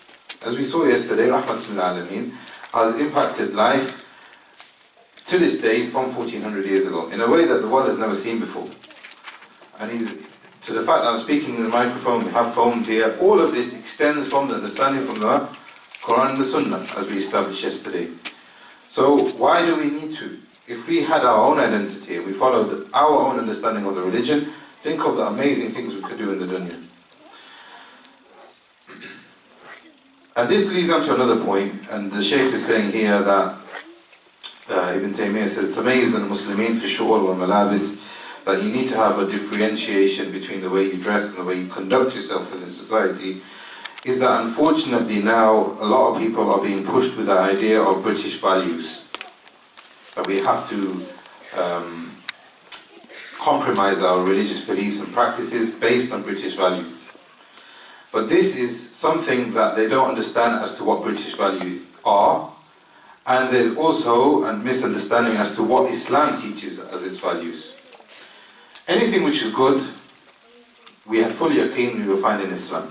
Speaker 2: As we saw yesterday, Rahmatullah Alameen has impacted life to this day from 1400 years ago in a way that the world has never seen before. And to the fact that I'm speaking in the microphone, we have phones here, all of this extends from the understanding from the Quran and the Sunnah, as we established yesterday. So why do we need to? If we had our own identity and we followed our own understanding of the religion, think of the amazing things we could do in the dunya. And this leads on to another point, and the Shaykh is saying here that Ibn Taymiyyah says, تَمَيِّزَ الْمُسْلِمِينَ فِي الشُّعُورِ وَالْمَلَابِسِ, that you need to have a differentiation between the way you dress and the way you conduct yourself in the society, is that unfortunately now a lot of people are being pushed with the idea of British values. That we have to compromise our religious beliefs and practices based on British values. But this is something that they don't understand as to what British values are, and there's also a misunderstanding as to what Islam teaches as its values. Anything which is good, we have fully yaqeen we will find in Islam.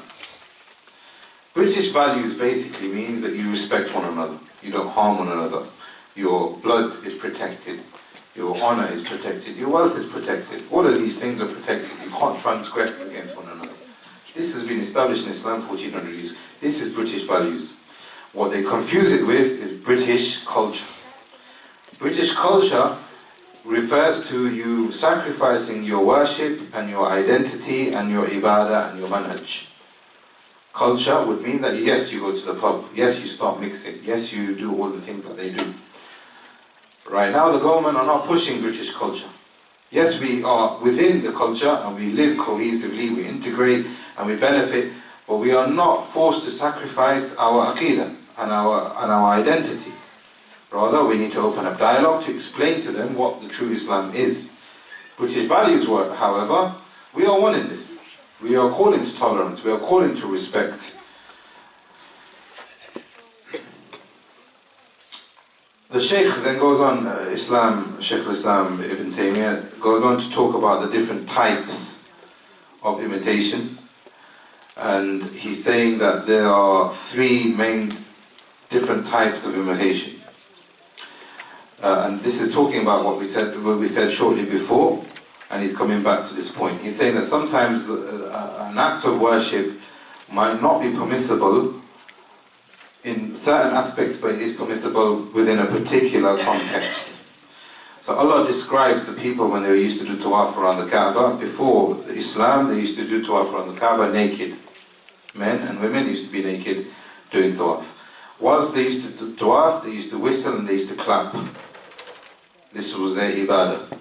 Speaker 2: British values basically means that you respect one another, you don't harm one another, your blood is protected, your honor is protected, your wealth is protected. All of these things are protected. You can't transgress against one another. This has been established in Islam for 1400 years. This is British values. What they confuse it with is British culture. British culture refers to you sacrificing your worship and your identity and your ibadah and your manhaj. Culture would mean that yes, you go to the pub, yes, you start mixing, yes, you do all the things that they do. Right now the government are not pushing British culture. Yes, we are within the culture and we live cohesively, we integrate and we benefit, but we are not forced to sacrifice our aqidah and our identity. Rather, we need to open up dialogue to explain to them what the true Islam is. British values were, however, we are one in this. We are calling to tolerance, we are calling to respect. The Shaykh then goes on, Shaykhul Islam ibn Taymiyah goes on to talk about the different types of imitation, and he's saying that there are three main different types of imitation. And this is talking about what we said shortly before, and he's coming back to this point. He's saying that sometimes an act of worship might not be permissible in certain aspects, but it is permissible within a particular context. So Allah describes the people when they used to do tawaf around the Kaaba. Before Islam, they used to do tawaf around the Kaaba naked. Men and women used to be naked doing tawaf. Whilst they used to do tawaf, they used to whistle and they used to clap. This was their ibadah.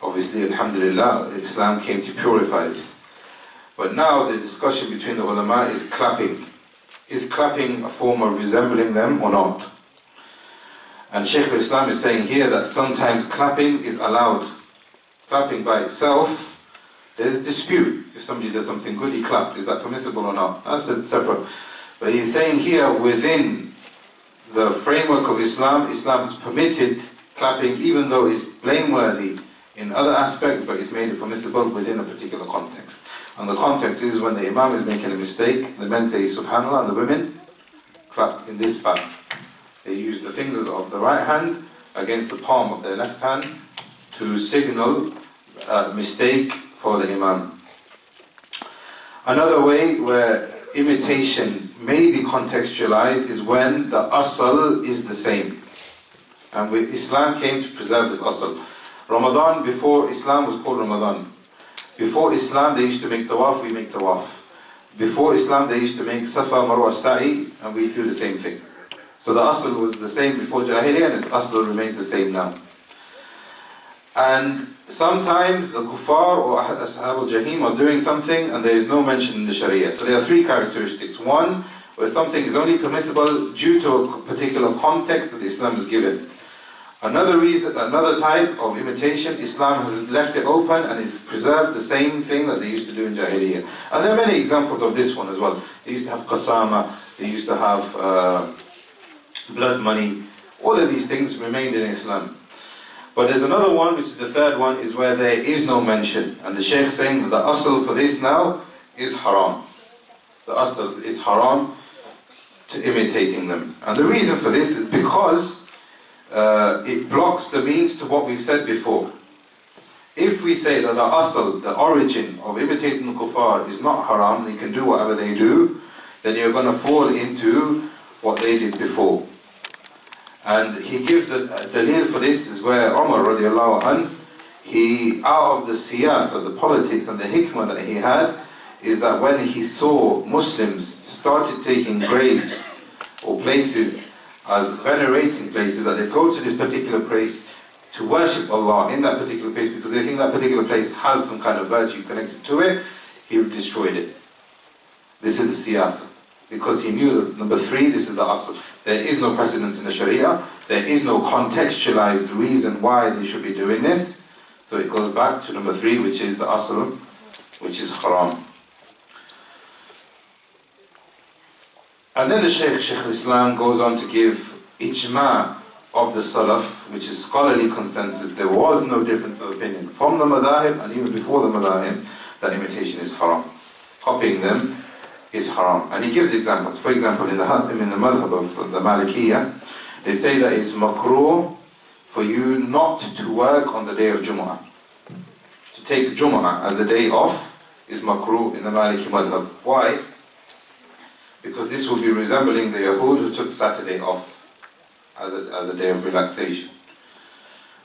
Speaker 2: Obviously, alhamdulillah, Islam came to purify this. But now the discussion between the ulama is clapping. Is clapping a form of resembling them or not? And Shaykhul Islam is saying here that sometimes clapping is allowed. Clapping by itself, there's a dispute. If somebody does something good, he claps. Is that permissible or not? That's a separate. But he's saying here, within the framework of Islam, Islam has permitted clapping, even though it's blameworthy in other aspects, but it's made it permissible within a particular context. And the context is when the Imam is making a mistake, the men say Subhanallah, and the women clap in this fashion. They use the fingers of the right hand against the palm of their left hand to signal a mistake for the Imam. Another way where imitation may be contextualized is when the asl is the same. And Islam came to preserve this asl. Ramadan, before Islam was called Ramadan. Before Islam they used to make tawaf, we make tawaf. Before Islam they used to make Safa, Marwa, Sa'i, and we do the same thing. So the asl was the same before Jahiliyyah, and its asl remains the same now. And sometimes the kuffar or Ashab al-Jahim are doing something and there is no mention in the Sharia. So there are three characteristics. One, where something is only permissible due to a particular context that Islam has given. Another type of imitation, Islam has left it open and has preserved the same thing that they used to do in Jahiliyyah. And there are many examples of this one as well. They used to have qasama, they used to have blood money. All of these things remained in Islam. But there's another one, which is the third one, is where there is no mention. And the Shaykh saying that the asl for this now is haram. The asl is haram to imitating them. And the reason for this is because it blocks the means to what we've said before. If we say that the asl, the origin of imitating the kuffar is not haram, they can do whatever they do, then you're going to fall into what they did before. And he gives the dalil for this is where Umar radiallahu anh, he, out of the siyasa, the politics and the hikmah that he had, is that when he saw Muslims started taking graves or places as venerating places, that they go to this particular place to worship Allah in that particular place because they think that particular place has some kind of virtue connected to it, he destroyed it. This is the siyasa. Because he knew that number three, this is the asl. There is no precedence in the Sharia. There is no contextualized reason why they should be doing this. So it goes back to number three, which is the asl, which is haram. And then the Shaykhul Islam goes on to give ijma' of the Salaf, which is scholarly consensus. There was no difference of opinion from the madahib and even before the madahib that imitation is haram. Copying them is haram. And he gives examples. For example, in the madhab of the Malikiyah, they say that it's makruh for you not to work on the day of Jumu'ah. To take Jumu'ah as a day off is makruh in the Maliki madhab. Why? Because this will be resembling the Yahud who took Saturday off as a day of relaxation.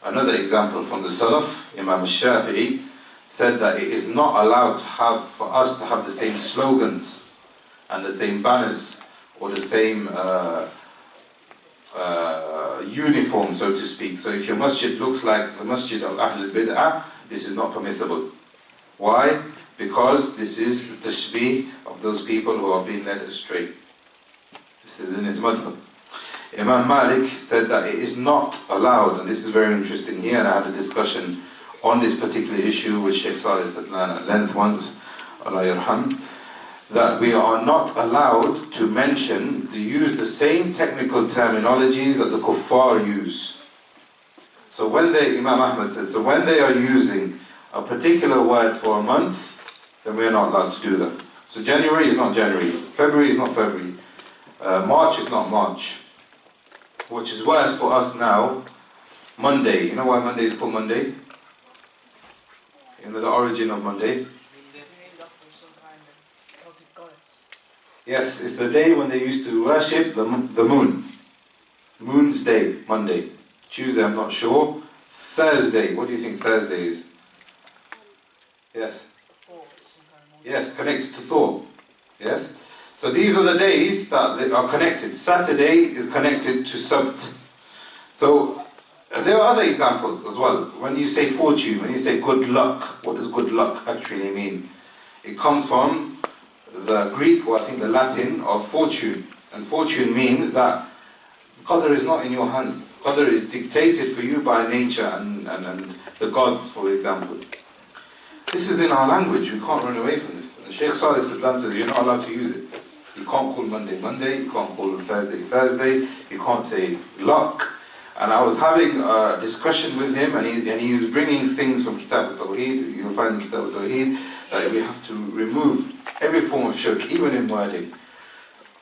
Speaker 2: Another example from the Salaf, Imam al-Shafi'i said that it is not allowed for us to have the same slogans and the same banners or the same uniform, so to speak. So if your masjid looks like the masjid of Ahl al-Bid'ah, this is not permissible. Why? Because this is the tashbih of those people who are being led astray. This is in his madhab. Imam Malik said that it is not allowed, and this is very interesting here, and I had a discussion on this particular issue with Shaykh Salih Sadlan at length once, Allah yarham, that we are not allowed to use the same technical terminologies that the kuffar use. So when Imam Ahmad said, so when they are using a particular word for a month, then we are not allowed to do that. So January is not January, February is not February, March is not March. Which is worse for us now, Monday. You know why Monday is called Monday? You know the origin of Monday? Yes, it's the day when they used to worship the moon. Moon's day, Monday. Tuesday, I'm not sure. Thursday, what do you think Thursday is? Yes? Yes, connected to Thor. Yes? So these are the days that are connected. Saturday is connected to Sabt. So there are other examples as well. When you say fortune, when you say good luck, what does good luck actually mean? It comes from the Greek, or I think the Latin, of fortune. And fortune means that qadr is not in your hands. Qadr is dictated for you by nature and the gods, for example. This is in our language. We can't run away from this. And Shaykh Salih Sadlan says you're not allowed to use it. You can't call Monday Monday, you can't call Thursday Thursday, you can't say luck. And I was having a discussion with him, and he was bringing things from Kitab al-Tawheed. You'll find in Kitab al-Tawheed that we have to remove every form of shirk, even in wording.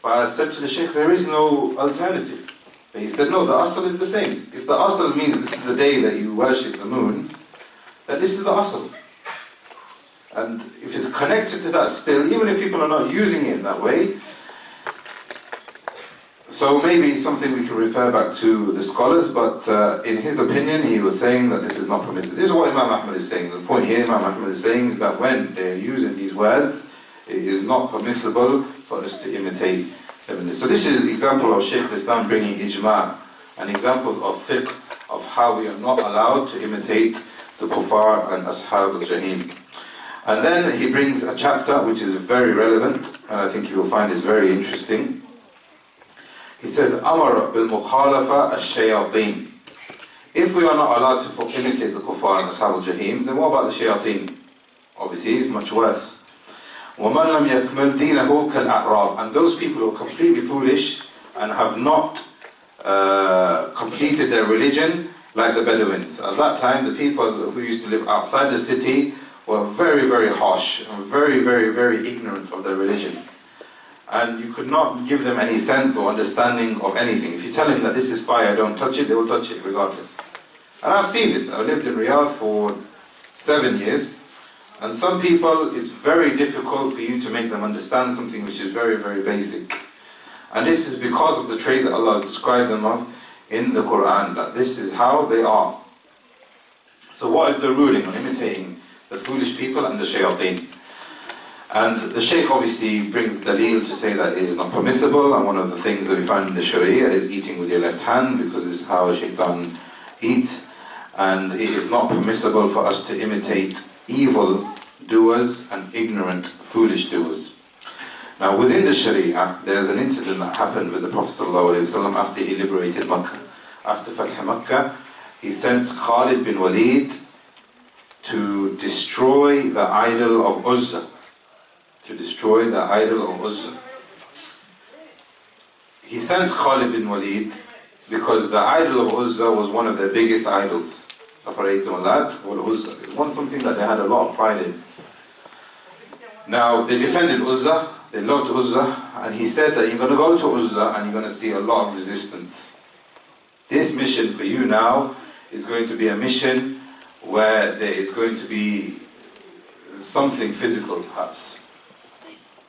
Speaker 2: But I said to the Shaykh, there is no alternative. But he said, no, the asl is the same. If the asl means this is the day that you worship the moon, then this is the asl. And if it's connected to that still, even if people are not using it that way, so maybe something we can refer back to the scholars, but in his opinion, he was saying that this is not permitted. This is what Imam Ahmad is saying. The point here Imam Ahmad is saying is that when they're using these words, it is not permissible for us to imitate them. So this is an example of Shaykhul Islam bringing ijma', an example of fiqh, of how we are not allowed to imitate the kuffar and ashab al-jahim. And then he brings a chapter which is very relevant, and I think you will find this very interesting. He says, Amar bil mukhalafa ash-shayateen. If we are not allowed to imitate the kuffar and ashab al-jahim, then what about the shayateen? Obviously, it's much worse. وَمَنْ لَمْ يَكْمَلْ دِينَهُ كَالْأَعْرَابِ. And those people who are completely foolish and have not completed their religion, like the Bedouins. At that time, the people who used to live outside the city were very, very harsh and very, very, very ignorant of their religion. And you could not give them any sense or understanding of anything. If you tell them that this is fire, don't touch it, they will touch it regardless. And I've seen this. I lived in Riyadh for 7 years. And some people, it's very difficult for you to make them understand something which is very, very basic. And this is because of the trait that Allah has described them of in the Quran, that this is how they are. So what is the ruling on imitating the foolish people and the shayateen? And the Shaykh obviously brings dalil to say that it is not permissible, and one of the things that we find in the Sharia is eating with your left hand, because this is how a shaitan eats. And it is not permissible for us to imitate evil doers and ignorant, foolish doers. Now within the Sharia, there's an incident that happened with the Prophet ﷺ after he liberated Makkah. After Fath Makkah, he sent Khalid bin Walid to destroy the idol of Uzza. To destroy the idol of Uzza. he sent Khalid bin Walid because the idol of Uzza was one of their biggest idols. It was something that they had a lot of pride in. Now, they defended Uzza, they loved Uzza, and he said that you're going to go to Uzza and you're going to see a lot of resistance. This mission for you now is going to be a mission where there is going to be something physical, perhaps.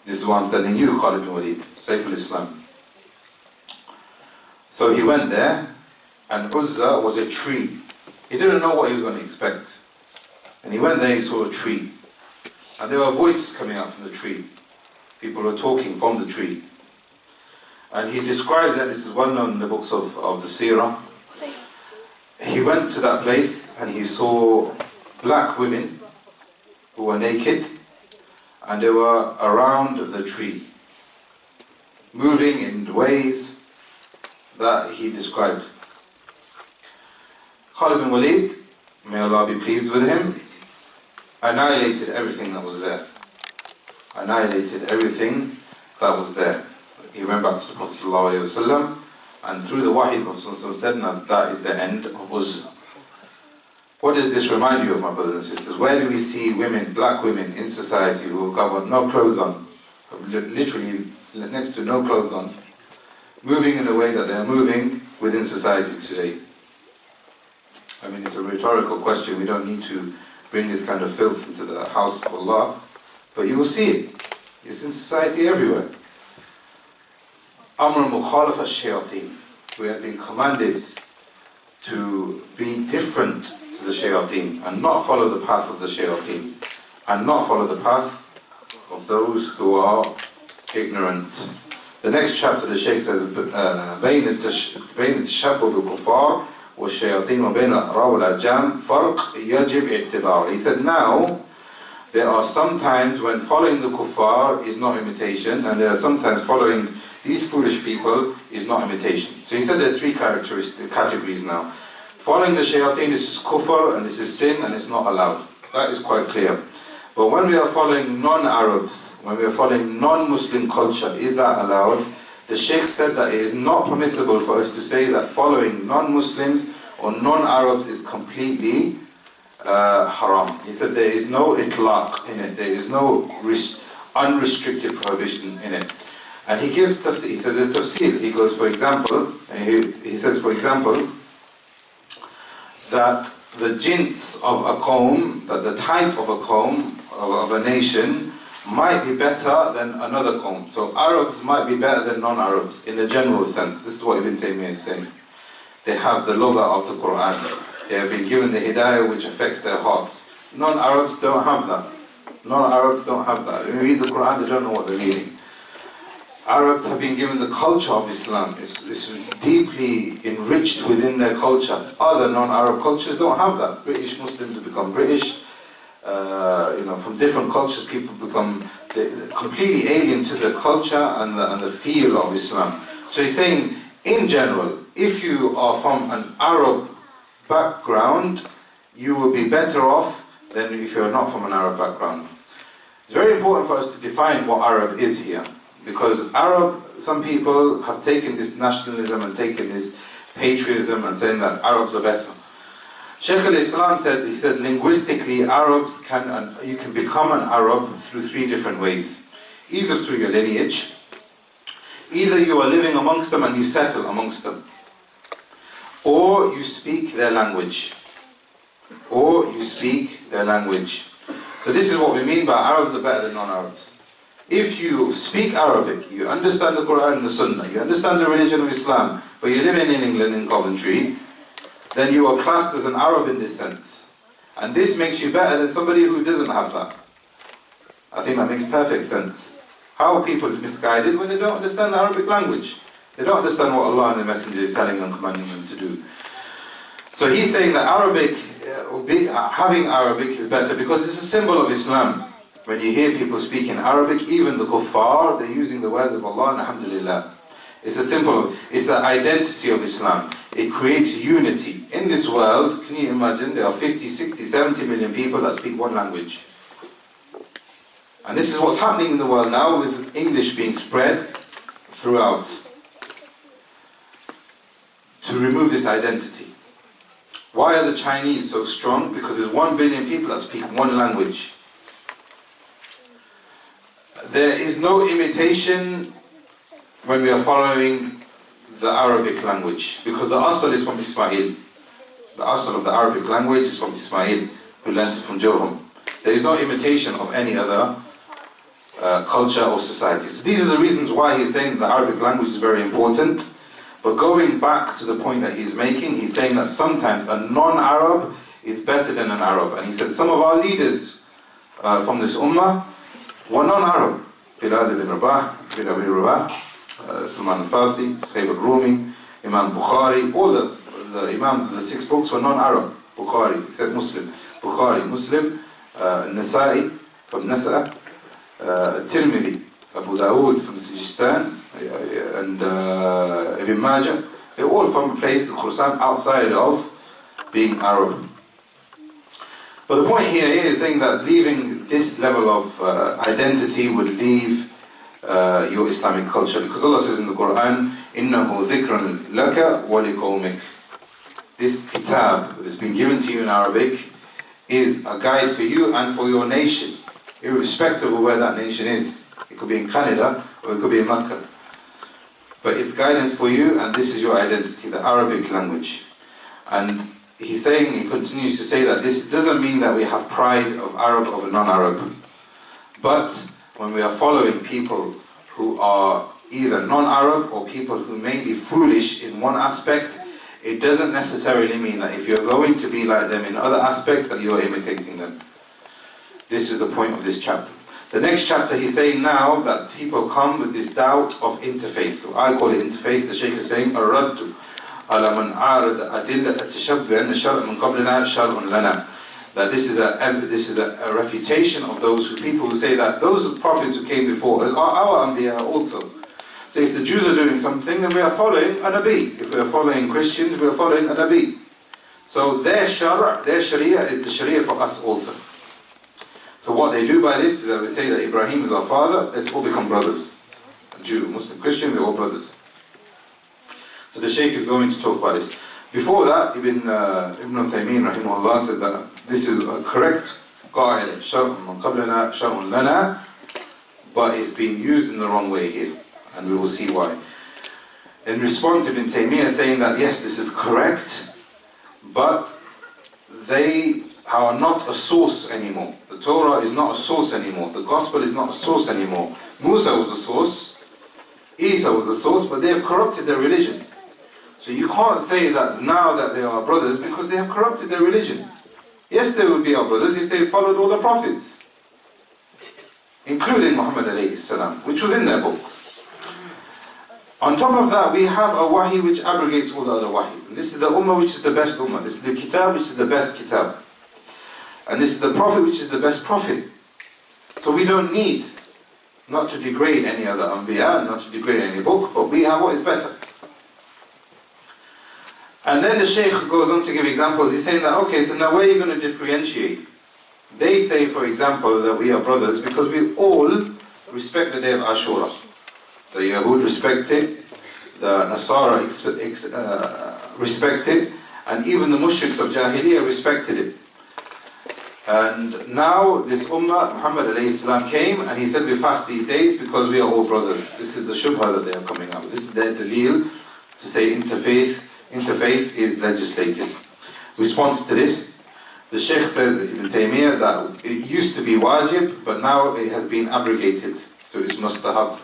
Speaker 2: This is what I'm telling you, Khalid bin Walid, Shaykhul Islam. So he went there, and Uzza was a tree. He didn't know what he was going to expect. And he went there, he saw a tree. And there were voices coming out from the tree. People were talking from the tree. And he described that, this is well known in the books of the Seerah. He went to that place and he saw black women who were naked, and they were around the tree, moving in ways that he described. Khalid bin Walid, may Allah be pleased with him, annihilated everything that was there. Annihilated everything that was there. He went back to the Prophet ﷺ, and through the wahi, the Prophet ﷺ said, now that is the end of Uzza. What does this remind you of, my brothers and sisters? Where do we see women, black women in society who have got no clothes on, literally next to no clothes on, moving in the way that they are moving within society today? I mean, it's a rhetorical question. We don't need to bring this kind of filth into the house of Allah, but you will see it. It's in society everywhere. Amr mukhalafa shayateen. We have been commanded to be different to the shayateen and not follow the path of the shayateen and not follow the path of those who are ignorant. The next chapter, the Shaykh says, بين التشبه بالكفار والشياطين وبين الأعراب والأعجام فرق يجب اعتباره. He said, now there are some times when following the kuffar is not imitation, and there are sometimes following these foolish people is not imitation. So he said there's three categories now. Following the shayateen, this is kufr and this is sin, and it's not allowed. That is quite clear. But when we are following non-Arabs, when we are following non-Muslim culture, is that allowed? The Shaykh said that it is not permissible for us to say that following non-Muslims or non-Arabs is completely haram. He said there is no itlaq in it, there is no unrestricted prohibition in it. And he gives tafsir, he said there's tafsir. He goes, for example, he says, for example, that the jins of a qawm, that the type of a qawm, of a nation, might be better than another qawm. So Arabs might be better than non-Arabs in the general sense. This is what Ibn Taymiyah is saying. They have the lugha of the Quran. They have been given the hidayah which affects their hearts. Non-Arabs don't have that. Non-Arabs don't have that. When you read the Quran, they don't know what they're reading. Arabs have been given the culture of Islam. It's deeply enriched within their culture. Other non-Arab cultures don't have that. British Muslims have become British. From different cultures, people become completely alien to the culture and the feel of Islam. So he's saying, in general, if you are from an Arab background, you will be better off than if you're not from an Arab background. It's very important for us to define what Arab is here, because Arab, some people have taken this nationalism and taken this patriotism and saying that Arabs are better. Shaykhul Islam said, he said linguistically Arabs you can become an Arab through three different ways. Either through your lineage, either you are living amongst them and you settle amongst them, or you speak their language. Or you speak their language. So this is what we mean by Arabs are better than non-Arabs. If you speak Arabic, you understand the Quran and the Sunnah, you understand the religion of Islam, but you're living in England, in Coventry, then you are classed as an Arab in this sense. And this makes you better than somebody who doesn't have that. I think that makes perfect sense. How are people misguided when they don't understand the Arabic language? They don't understand what Allah and the Messenger is telling them, commanding them to do. So he's saying that Arabic, having Arabic is better because it's a symbol of Islam. When you hear people speak in Arabic, even the kuffar, they're using the words of Allah and alhamdulillah. It's a symbol, it's the identity of Islam. It creates unity. In this world, can you imagine, there are 50, 60, 70 million people that speak one language. And this is what's happening in the world now with English being spread throughout. to remove this identity. Why are the Chinese so strong? Because there's 1 billion people that speak one language. There is no imitation when we are following the Arabic language, because the asl is from Ismail. The asl of the Arabic language is from Ismail, who learned it from Jurhum. There is no imitation of any other culture or society. So these are the reasons why he's saying the Arabic language is very important. But going back to the point that he's making, he's saying that sometimes a non-Arab is better than an Arab. And he said some of our leaders from this ummah were non-Arab. Bilal ibn Rabah, Bilal ibn Rabah, Salman al-Farsi, Suhaib al-Rumi, Imam Bukhari, all the Imams of the 6 books were non-Arab. Bukhari, except Muslim. Bukhari, Muslim, Nasa'i from Nasa'a, Tirmidhi, Abu Dawood from Sijistan, and Ibn Majah. They're all from a place in Khurasan outside of being Arab. But the point here is saying that leaving this level of identity would leave your Islamic culture, because Allah says in the Quran, إِنَّهُ ذِكْرٌ لَكَ وَلِقَوْمِكَ. This kitab that has been given to you in Arabic is a guide for you and for your nation, irrespective of where that nation is. It could be in Canada or it could be in Mecca. But it's guidance for you, and this is your identity, the Arabic language. And he's saying, he continues to say that this doesn't mean that we have pride of Arab over non-Arab. But when we are following people who are either non-Arab or people who may be foolish in one aspect, it doesn't necessarily mean that if you're going to be like them in other aspects that you are imitating them. This is the point of this chapter. The next chapter he's saying now that people come with this doubt of interfaith. So I call it interfaith. The Shaykh is saying, الرد على من عارض أدلة التشبه بأن الشرع من قبلنا شرع لنا. That this is a refutation of people who say that those prophets who came before us are our Anbiya also. So if the Jews are doing something, then we are following a Nabi. If we are following Christians, we are following a Nabi. So their Sharia is the Sharia for us also. So what they do by this is that we say that Ibrahim is our father, let's all become brothers. A Jew, Muslim, Christian, we're all brothers. So the Shaykh is going to talk about this. Before that, Ibn Taymiyah rahimahullah said that this is a correct qa'ila, shar'un man qablana, shar'un lana, but it's being used in the wrong way here, and we will see why. In response, Ibn Taymiyah is saying that yes, this is correct, but they are not a source anymore. The Torah is not a source anymore. The Gospel is not a source anymore. Musa was a source, Isa was a source, but they have corrupted their religion. So you can't say that now that they are brothers because they have corrupted their religion. Yes, they would be our brothers if they followed all the prophets, including Muhammad alayhi salam, which was in their books. On top of that, we have a wahi which abrogates all the other wahis. And this is the ummah which is the best ummah. This is the kitab which is the best kitab. And this is the prophet which is the best prophet. So we don't need not to degrade any other anbiya, not to degrade any book, but we have what is better. And then the Shaykh goes on to give examples. He's saying that, okay, so now where are you going to differentiate? They say, for example, that we are brothers because we all respect the day of Ashura. The Yahud respect it, the Nasara respect it, and even the Mushriks of Jahiliyyah respected it. And now this Ummah, Muhammad alayhi salam came and he said we fast these days because we are all brothers. This is the shubha that they are coming up with. This is their dalil to say interfaith is legislated. Response to this, the Shaykh says, Ibn Taymiyah, that it used to be wajib, but now it has been abrogated, so it's mustahab.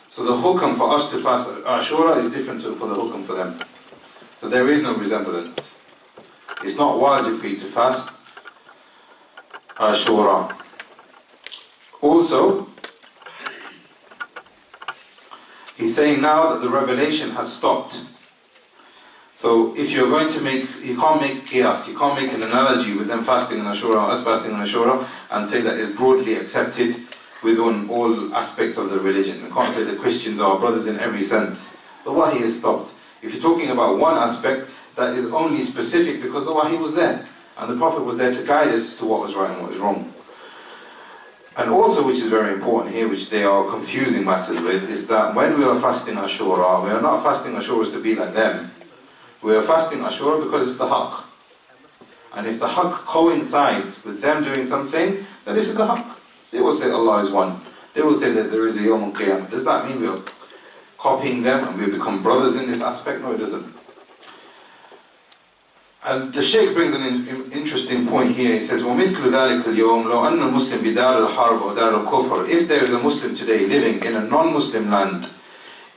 Speaker 2: So the hukam for us to fast Ashura is different for the hukam for them. So there is no resemblance. It's not wajib for you to fast Ashura. Also, he's saying now that the revelation has stopped. So if you're going to you can't make qiyas, you can't make an analogy with them fasting on Ashura or us fasting on Ashura and say that it's broadly accepted within all aspects of the religion. You can't say that Christians are brothers in every sense. The wahi has stopped. If you're talking about one aspect, that is only specific because the wahi was there. And the Prophet was there to guide us to what was right and what was wrong. And also, which is very important here, which they are confusing matters with, is that when we are fasting Ashura, we are not fasting Ashura to be like them. We are fasting Ashura because it's the haqq. And if the haqq coincides with them doing something, then this is the haqq. They will say Allah is one. They will say that there is a Yawm al-Qiyamah. Does that mean we are copying them and we become brothers in this aspect? No, it doesn't. And the Shaykh brings an interesting point here. He says, وَمِثْلُ ذَلِكَ الْيَوْمِ لَوْ أَنَّ الْمُسْلِمْ بِدَارِ الْحَرْبِ وَدَارِ الْكُفْرِ. If there is a Muslim today living in a non-Muslim land,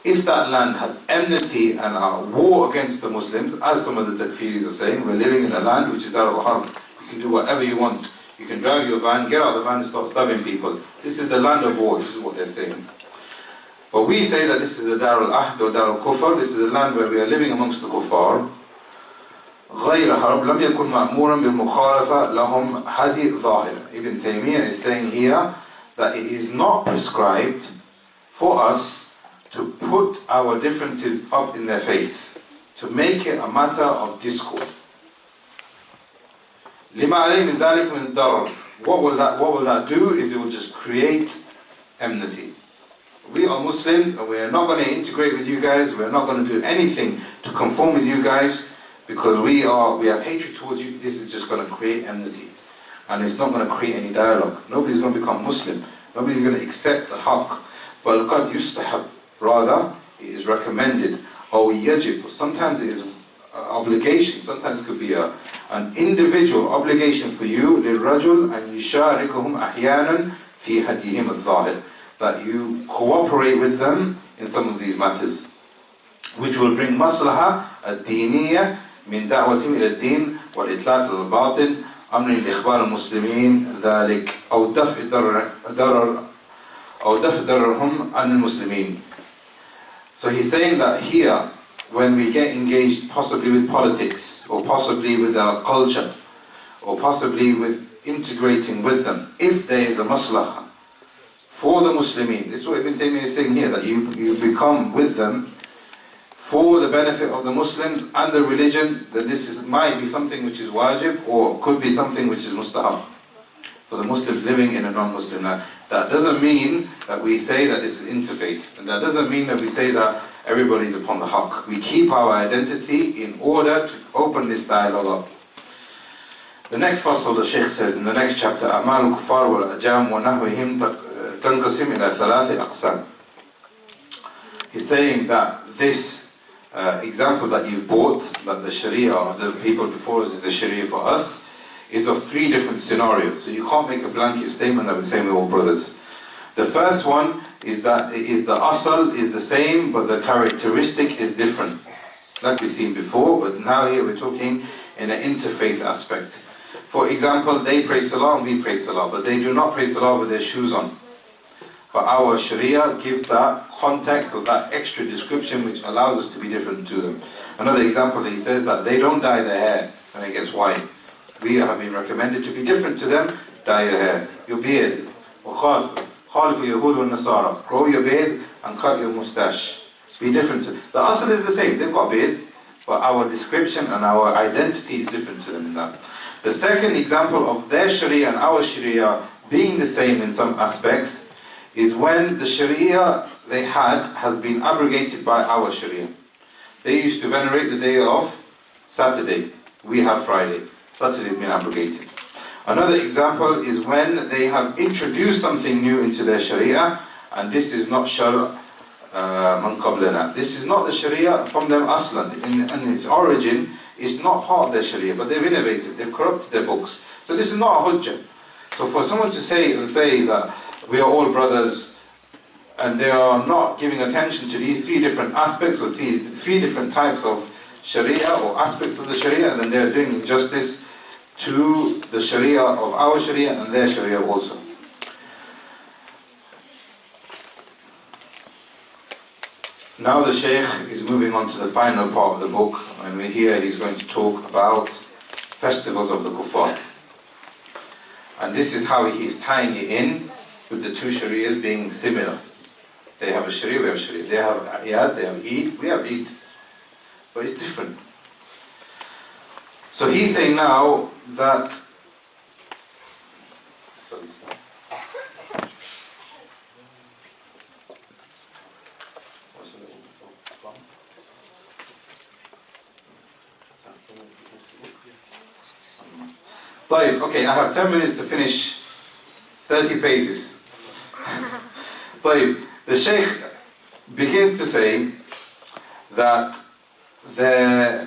Speaker 2: if that land has enmity and a war against the Muslims, as some of the takfiris are saying, we're living in a land which is Dar al-Harb. You can do whatever you want. You can drive your van, get out of the van and start stabbing people. This is the land of war, this is what they're saying. But we say that this is the Dar al-Ahd or Dar al-Kufr, this is a land where we are living amongst the kuffar. غير حرب لم يكن مأمورا بالمخالفة لهم هدي ظاهر. Ibn Taymiyah is saying here that it is not prescribed for us to put our differences up in their face, to make it a matter of discord. لما عليه من ذلك من الضرر. What will that do is it will just create enmity. We are Muslims and we are not going to integrate with you guys, we are not going to do anything to conform with you guys, because we have hatred towards you. This is just going to create enmity. And it's not going to create any dialogue. Nobody's going to become Muslim. Nobody's going to accept the haqq. But qad yustahab. Rather, it is recommended. Or yajib. Sometimes it is an obligation. Sometimes it could be an individual obligation for you, للرجل أن يشاركهم أحيانا في هديهم الظاهر. That you cooperate with them in some of these matters, which will bring maslaha ad-diniyah من دعوتهم إلى الدين والإطلاق للباطل أمر الإخبار المسلمين ذلك أو دفع ضررهم عن المسلمين. So he's saying that here, when we get engaged possibly with politics, or possibly with our culture, or possibly with integrating with them, if there is a maslaha for the Muslimin, this is what Ibn Taymiyyah is saying here, that you become with them for the benefit of the Muslims and the religion, then this might be something which is wajib, or could be something which is mustahab for the Muslims living in a non-Muslim land. That doesn't mean that we say that this is interfaith, and that doesn't mean that we say that everybody is upon the haqq. We keep our identity in order to open this dialogue up. The next fasl, the Shaykh says in the next chapter, أعمال الكفار والأجام ونحوهم تنقسم إلى ثلاث أقسام. He's saying that this example that you've brought, that the Sharia of the people before us is the Sharia for us, is of three different scenarios. So you can't make a blanket statement that we're saying we're all brothers. The first one is that the asal is the same, but the characteristic is different, like we've seen before, but now here we're talking in an interfaith aspect. For example, they pray salah and we pray salah, but they do not pray salah with their shoes on. But our Sharia gives that context or that extra description which allows us to be different to them. Another example, he says that they don't dye their hair when it gets white. We have been recommended to be different to them. Dye your hair, your beard. Grow your beard and cut your moustache. Be different to them. The asl is the same, they've got beards, but our description and our identity is different to them in that. The second example of their Sharia and our Sharia being the same in some aspects is when the Sharia they had has been abrogated by our Sharia. They used to venerate the day of Saturday. We have Friday. Saturday has been abrogated. Another example is when they have introduced something new into their Sharia, and this is not Shar' man qablana. This is not the Sharia from them aslan. In its origin, it's not part of their Sharia, but they've innovated, they've corrupted their books. So this is not a hujjah. So for someone to say that we are all brothers, and they are not giving attention to these three different aspects, or these three different types of Sharia, or aspects of the Sharia, and then they are doing injustice to the Sharia of our Sharia and their Sharia also. Now the Shaykh is moving on to the final part of the book, and we're here, he's going to talk about festivals of the kuffar. And this is how he is tying it in with the two Sharias being similar. They have a Sharia, we have a Sharia. They have Iyad, they have Eid, we have Eid. But it's different. So he's saying now that طيب, okay, I have 10 minutes to finish 30 pages. طيب, the Shaykh begins to say that they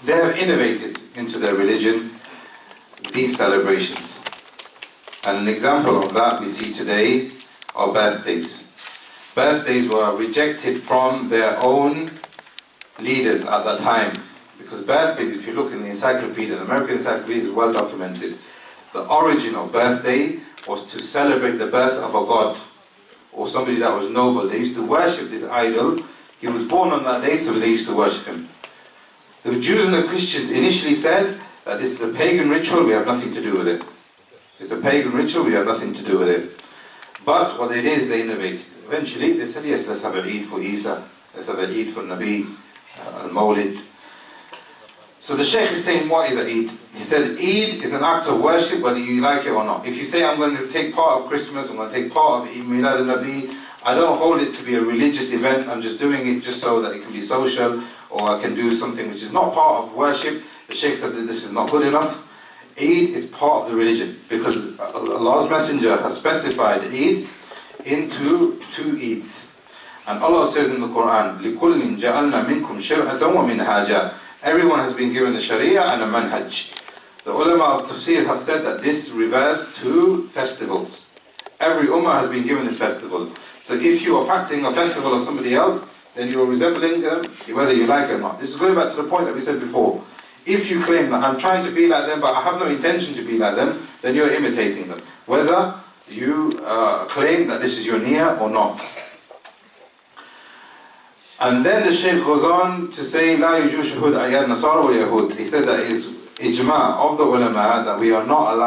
Speaker 2: have innovated into their religion these celebrations. And an example of that we see today are birthdays. Birthdays were rejected from their own leaders at that time. Because birthdays, if you look in the encyclopedia, the American encyclopedia is well documented. The origin of birthday was to celebrate the birth of a god or somebody that was noble. They used to worship this idol. He was born on that day, so they used to worship him. The Jews and the Christians initially said that this is a pagan ritual, we have nothing to do with it. It's a pagan ritual, we have nothing to do with it. But what they did is they innovated. Eventually they said, yes, let's have an Eid for Isa, let's have an Eid for Nabi, al-Mawlid. So the Shaykh is saying, what is an Eid? He said, Eid is an act of worship whether you like it or not. If you say, I'm going to take part of Christmas, I'm going to take part of Eid Milad al-Nabi, I don't hold it to be a religious event, I'm just doing it just so that it can be social, or I can do something which is not part of worship. The Shaykh said that this is not good enough. Eid is part of the religion, because Allah's Messenger has specified Eid into 2 Eids. And Allah says in the Quran, لِكُلٍّ جَعَلْنَا مِنْكُمْ شِرْعَةً وَمِنْهَاجًا. Everyone has been given the Sharia and a manhaj. The ulama of tafsir have said that this refers to festivals. Every ummah has been given this festival. So if you are practicing a festival of somebody else, then you are resembling them, whether you like it or not. This is going back to the point that we said before. If you claim that I'm trying to be like them, but I have no intention to be like them, then you're imitating them. Whether you claim that this is your niyyah or not. And then the Shaykh goes on to say, لا يجوز شهود أعياد نصارى ويهود. He said that is ijma of the ulama that we are not allowed